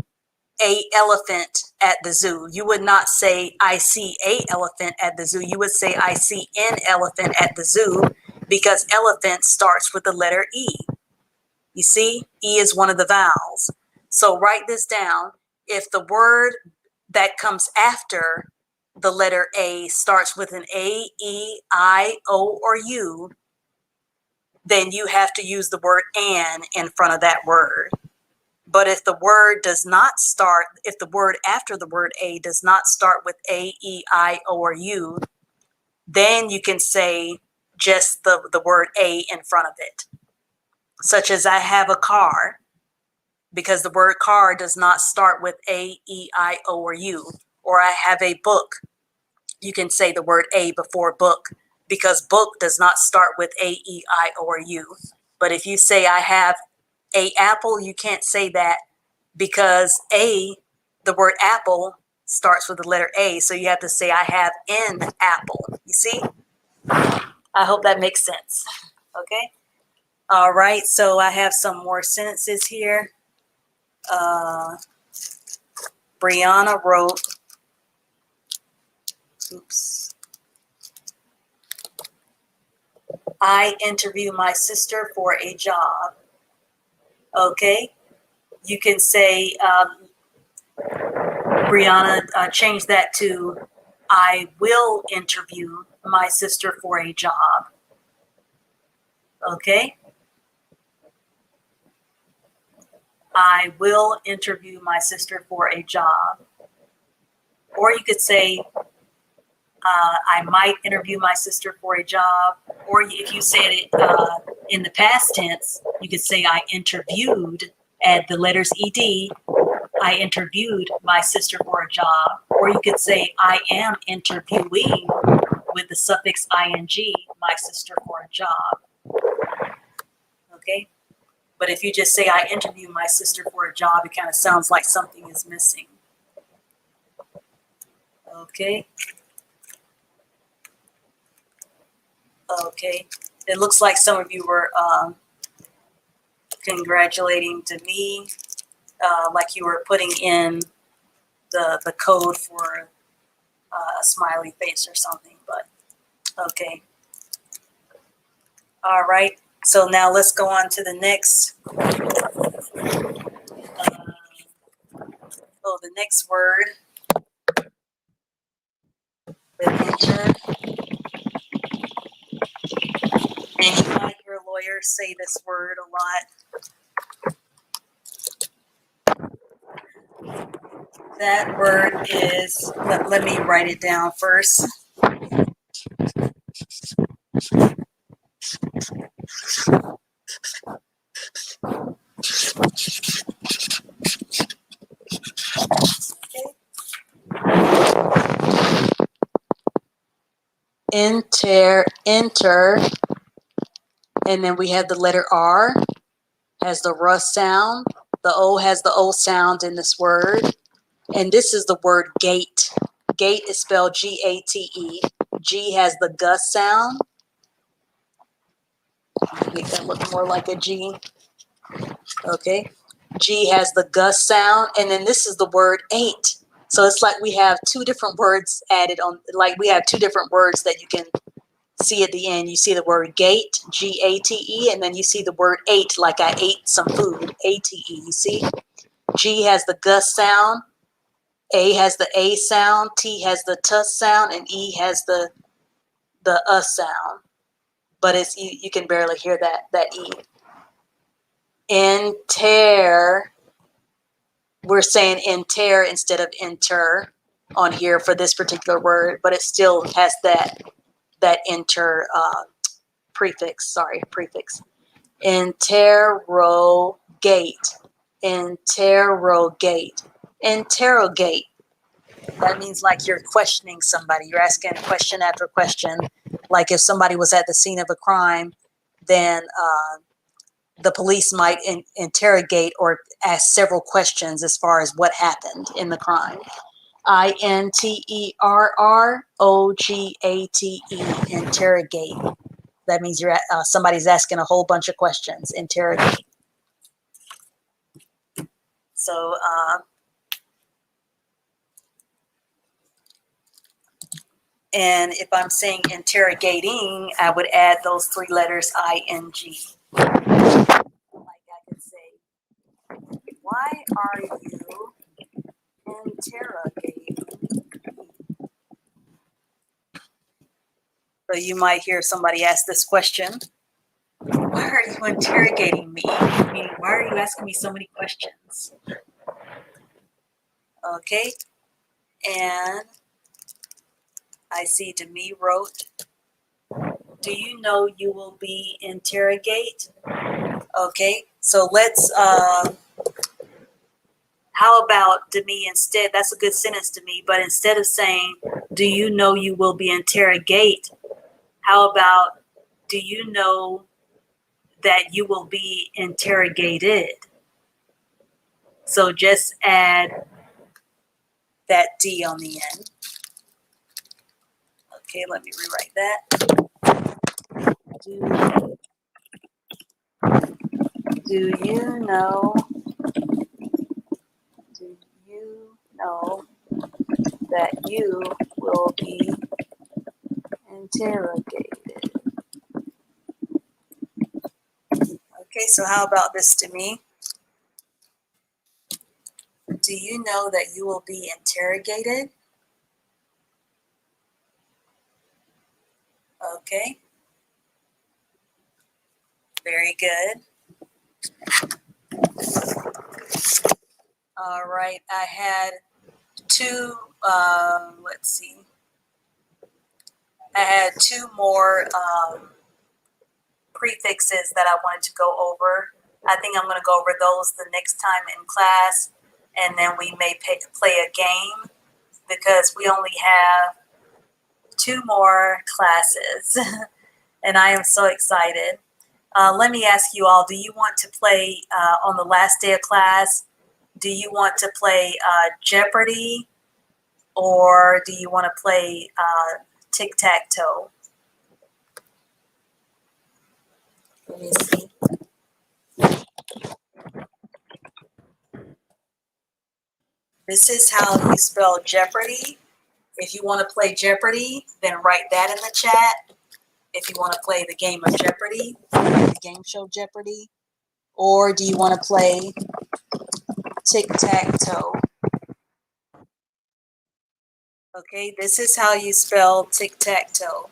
S1: a elephant at the zoo, you would not say I see a elephant at the zoo. You would say I see an elephant at the zoo because elephant starts with the letter E. You see, E is one of the vowels. So write this down. If the word that comes after the letter A starts with an A, E, I, O, or U, then you have to use the word an in front of that word. But if the word does not start, if the word after the word A does not start with A, E, I, O, or U, then you can say just the word A in front of it. Such as I have a car, because the word car does not start with A, E, I, O, or U. Or I have a book. You can say the word A before book because book does not start with A, E, I, O, or U. But if you say I have a apple, you can't say that because A, the word apple starts with the letter A. So you have to say I have an apple. You see? I hope that makes sense. Okay. All right. So I have some more sentences here. Brianna wrote, I interview my sister for a job. Okay. You can say, Brianna, change that to, I will interview my sister for a job. Okay. I will interview my sister for a job. Or you could say, I might interview my sister for a job. Or if you said it in the past tense, you could say I interviewed, add the letters ED. I interviewed my sister for a job. Or you could say I am interviewing with the suffix ing my sister for a job. Okay? But if you just say I interview my sister for a job, it kind of sounds like something is missing. Okay. Okay. It looks like some of you were congratulating to me, like you were putting in the code for a smiley face or something, but okay. All right. So now let's go on to the next. The next word. Enter. And you might hear lawyers say this word a lot. That word is, let me write it down first. Enter, and then we have the letter R, has the R sound. The O has the O sound in this word. And this is the word gate. Gate is spelled G-A-T-E. G has the G sound. Make that look more like a G. Okay. G has the G sound. And then this is the word eight. So it's like we have two different words added on, like we have two different words that you can see at the end. You see the word gate, G-A-T-E, and then you see the word ate, like I ate some food, A-T-E, you see? G has the G sound, A has the A sound, T has the T sound, and E has the sound. But it's you can barely hear that E. Enter, we're saying enter instead of enter on here for this particular word, but it still has that enter prefix, sorry, prefix. Interrogate, interrogate, interrogate. That means like you're questioning somebody. You're asking question after question. Like if somebody was at the scene of a crime, then the police might interrogate or ask several questions as far as what happened in the crime. interrogate, interrogate. That means you're somebody's asking a whole bunch of questions. Interrogate. So and if I'm saying interrogating, I would add those 3 letters ing. Like I could say, why are you interrogating? So you might hear somebody ask this question. Why are you interrogating me? Meaning, why are you asking me so many questions? Okay. And I see Demi wrote, do you know you will be interrogate? Okay. So let's, how about Demi instead? That's a good sentence to me. But instead of saying, do you know you will be interrogate? How about, do you know that you will be interrogated? So just add that D on the end. Okay, let me rewrite that. Do you know that you will be interrogated? Okay, so how about this to me? Do you know that you will be interrogated? Okay. Very good. All right, I had 2, let's see. I had 2 more prefixes that I wanted to go over. I think I'm going to go over those the next time in class, and then we may play a game because we only have 2 more classes, and I am so excited. Let me ask you all, do you want to play on the last day of class? Do you want to play Jeopardy, or do you want to play Tic-Tac-Toe? Let me see. This is how you spell Jeopardy. If you want to play Jeopardy, then write that in the chat. If you want to play the game of Jeopardy, the game show Jeopardy, or do you want to play Tic-Tac-Toe? Okay, this is how you spell Tic-Tac-Toe.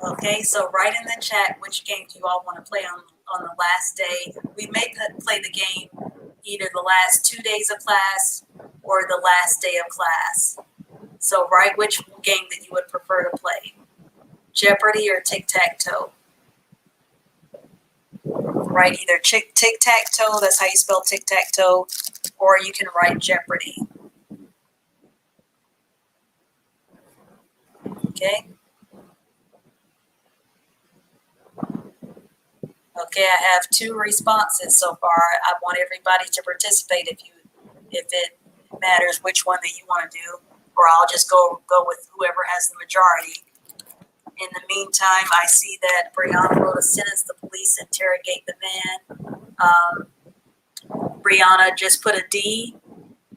S1: Okay, so write in the chat which game you all want to play on the last day. We may play the game either the last 2 days of class or the last day of class. So write which game that you would prefer to play, Jeopardy or Tic-Tac-Toe. Write either Tic-Tac-Toe, that's how you spell Tic-Tac-Toe, or you can write Jeopardy. Okay. Okay, I have 2 responses so far. I want everybody to participate if it matters which one that you want to do, or I'll just go with whoever has the majority. In the meantime, I see that Brianna wrote a sentence, the police interrogate the man. Brianna just put a D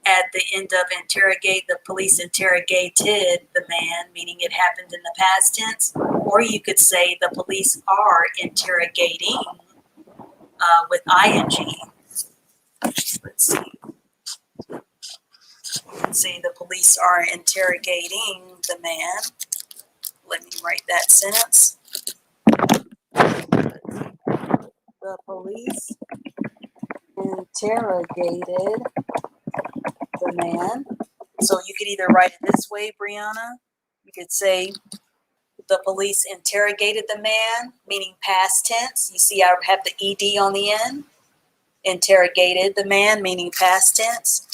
S1: at the end of interrogate. The police interrogated the man, meaning it happened in the past tense. Or you could say the police are interrogating with ing. Let's see. Let's see, the police are interrogating the man. Let me write that sentence. The police interrogated the man. So you could either write it this way, Brianna. You could say, The police interrogated the man, meaning past tense. You see I have the ED on the end. Interrogated the man, meaning past tense.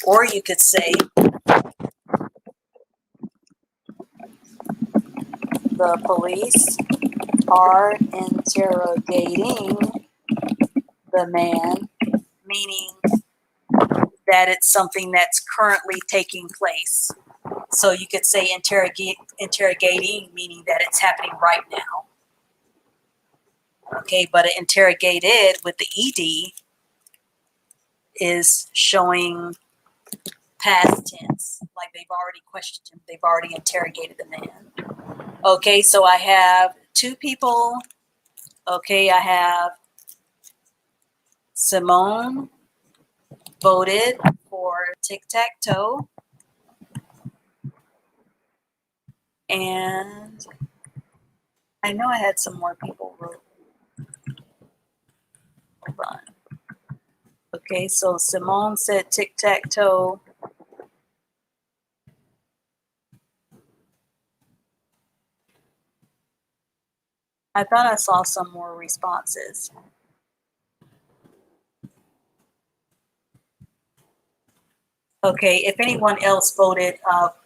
S1: Or you could say, the police are interrogating the man, meaning that it's something that's currently taking place. So you could say interrogating, meaning that it's happening right now. Okay, but interrogated with the ED is showing past tense, like they've already questioned him, they've already interrogated the man. Okay, so I have two people. Okay, I have Simone voted for tic-tac-toe, and I know I had some more people vote. Hold on. Okay, so Simone said tic-tac-toe. I thought I saw some more responses. Okay, if anyone else voted,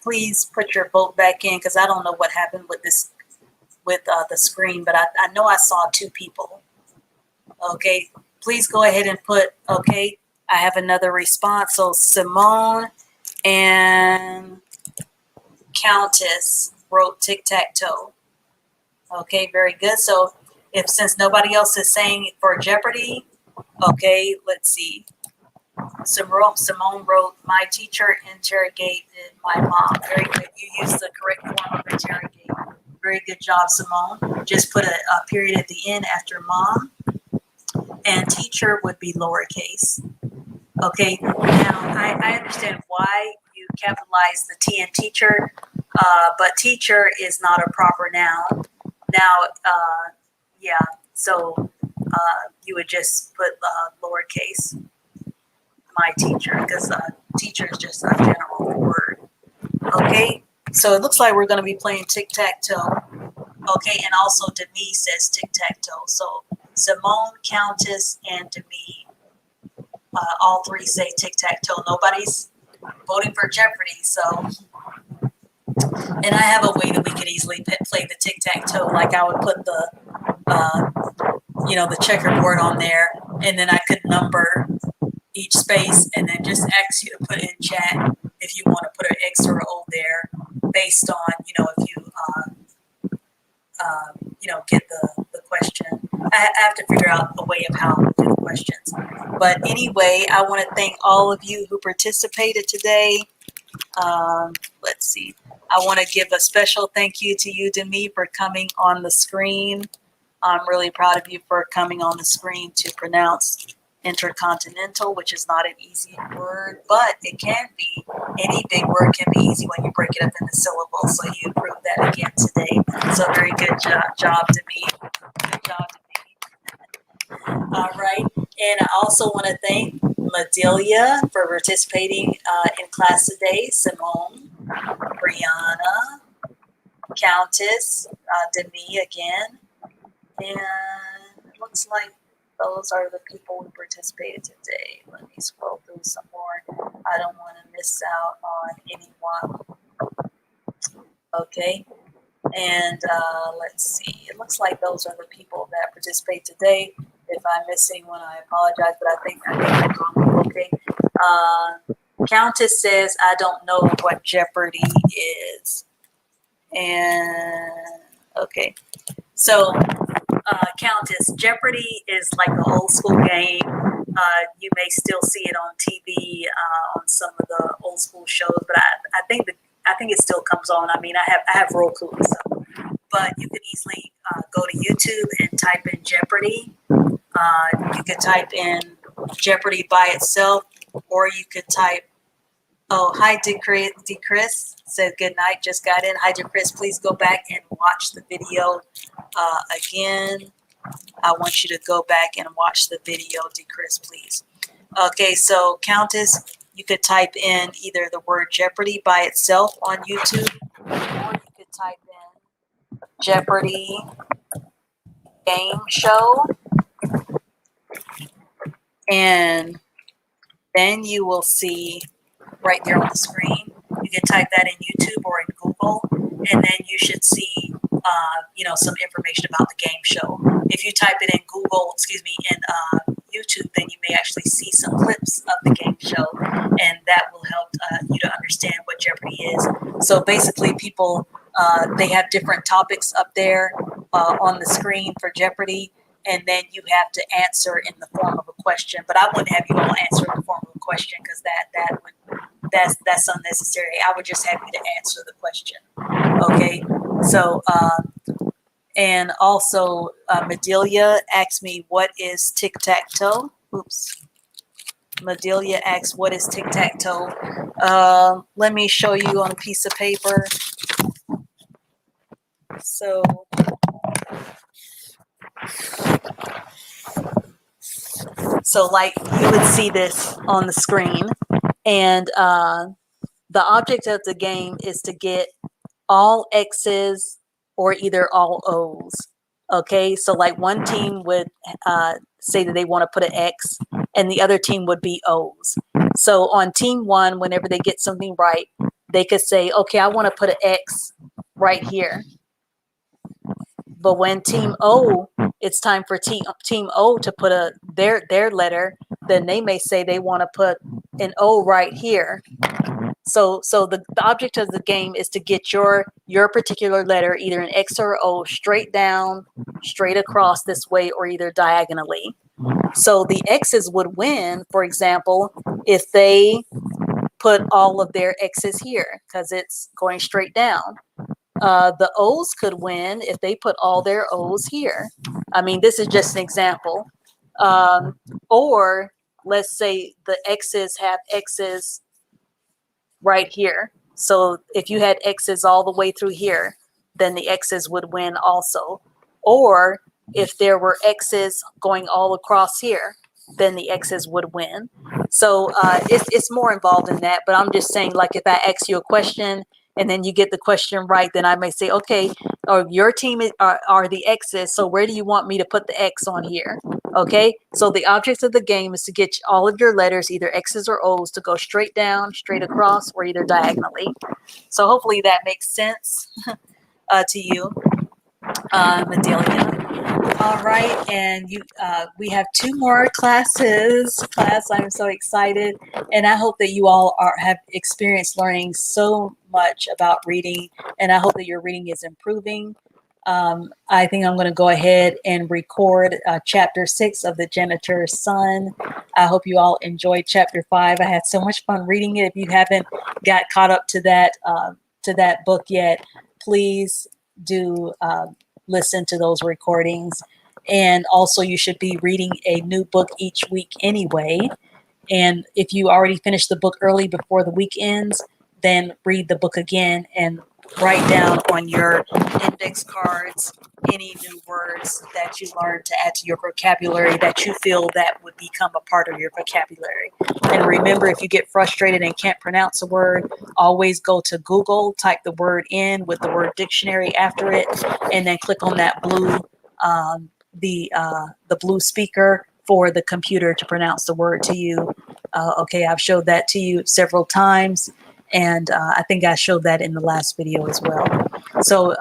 S1: please put your vote back in, because I don't know what happened with this, with the screen, but I know I saw two people. Okay, please go ahead and put, okay, I have another response. So Simone and Countess wrote tic-tac-toe. Okay, very good. So since nobody else is saying for Jeopardy, okay, let's see. Simone wrote, my teacher interrogated my mom. Very good. You used the correct form of interrogate. Very good job, Simone. Just put a period at the end after mom. And teacher would be lowercase. Okay, now I understand why you capitalize the T in teacher, but teacher is not a proper noun. Now, yeah, so you would just put lowercase, my teacher, because teacher is just a general word. Okay, so it looks like we're going to be playing tic-tac-toe. Okay, and also Demi says tic-tac-toe. So Simone, Countess, and Demi, all three say tic-tac-toe. Nobody's voting for Jeopardy, so. And I have a way that we could easily play the tic-tac-toe. Like I would put the, the checkerboard on there, and then I could number each space, and then just ask you to put in chat if you want to put an X or an O there, based on, if you, get the question. I have to figure out a way of how to do the questions. But anyway, I want to thank all of you who participated today. Let's see. I want to give a special thank you to you, Demi, for coming on the screen. I'm really proud of you for coming on the screen to pronounce intercontinental, which is not an easy word, but it can be. Any big word can be easy when you break it up into syllables. So you proved that again today. So very good job to me. Good job to me. All right. And I also want to thank Madelia for participating in class today. Simone, Brianna, Countess, Demi again. And it looks like those are the people who participated today. Let me scroll through some more. I don't want to miss out on anyone. Okay. And let's see. It looks like those are the people that participate today. If I'm missing one, I apologize, but I think I'm doing okay. Countess says, I don't know what Jeopardy is. And okay. So Countess, Jeopardy is like an old school game. You may still see it on TV on some of the old school shows, but I think it still comes on. I mean, I have Roku and stuff, but you could easily go to YouTube and type in Jeopardy. You could type in Jeopardy by itself, or you could type. Oh, hi, DeChris said good night. Just got in. Hi, DeChris. Please go back and watch the video again. I want you to go back and watch the video, DeChris, please. Okay, so Countess, you could type in either the word Jeopardy by itself on YouTube, or you could type in Jeopardy game show, and then you will see right there on the screen. You can type that in YouTube or in Google, and then you should see, some information about the game show. If you type it in Google, in YouTube, then you may actually see some clips of the game show, and that will help you to understand what Jeopardy is. So basically, people, they have different topics up there on the screen for Jeopardy, and then you have to answer in the form of a question. But I wouldn't have you all answer in the form of a question, because that's unnecessary. I would just have you to answer the question. Okay, so and also Medelia asked me, what is tic-tac-toe? Oops. Medelia asks, what is tic-tac-toe? Let me show you on a piece of paper. So like you would see this on the screen, and the object of the game is to get all X's or either all O's. Okay, so like one team would say that they want to put an X, and the other team would be O's. So on team one, whenever they get something right, they could say, okay, I want to put an X right here. But when team O, it's time for team O to put their letter, then they may say they want to put an O right here. So the object of the game is to get your particular letter, either an X or O, straight down, straight across this way, or either diagonally. So the X's would win, for example, if they put all of their X's here, because it's going straight down. The O's could win if they put all their O's here. I mean, this is just an example. Or let's say the X's have X's right here. So if you had X's all the way through here, then the X's would win also. Or if there were X's going all across here, then the X's would win. So it's more involved in that, but I'm just saying, like, if I ask you a question and then you get the question right, then I may say, okay, or your team are the X's, so where do you want me to put the X on here? Okay, so the object of the game is to get all of your letters, either X's or O's, to go straight down, straight across, or either diagonally. So hopefully that makes sense to you, Medelia. All right, and we have 2 more classes. Class, I'm so excited, and I hope that you all have experienced learning so much about reading, and I hope that your reading is improving. I think I'm going to go ahead and record chapter 6 of The Janitor's Son. I hope you all enjoyed chapter 5. I had so much fun reading it. If you haven't got caught up to that book yet, please do listen to those recordings. And also, you should be reading a new book each week anyway. And if you already finished the book early before the week ends, then read the book again and write down on your index cards any new words that you learned to add to your vocabulary that you feel that would become a part of your vocabulary. And remember, if you get frustrated and can't pronounce a word, always go to Google, type the word in with the word dictionary after it, and then click on that blue the blue speaker for the computer to pronounce the word to you. Okay, I've showed that to you several times, and I think I showed that in the last video as well. So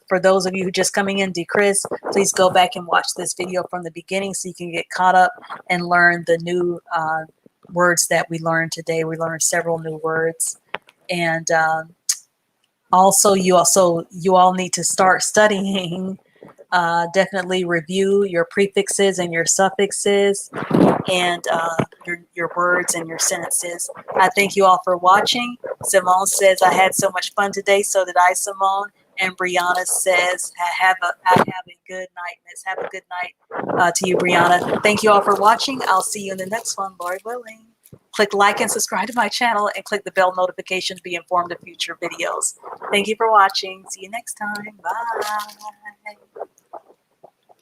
S1: for those of you who just coming in, Chris, please go back and watch this video from the beginning so you can get caught up and learn the new words that we learned today. We learned several new words, and also you all need to start studying. Definitely review your prefixes and your suffixes and your words and your sentences. I thank you all for watching. Simone says, I had so much fun today. So did I, Simone. And Brianna says, I have a good night, miss. Have a good night to you, Brianna. Thank you all for watching. I'll see you in the next one, Lord willing. Click like and subscribe to my channel and click the bell notification to be informed of future videos. Thank you for watching. See you next time. Bye.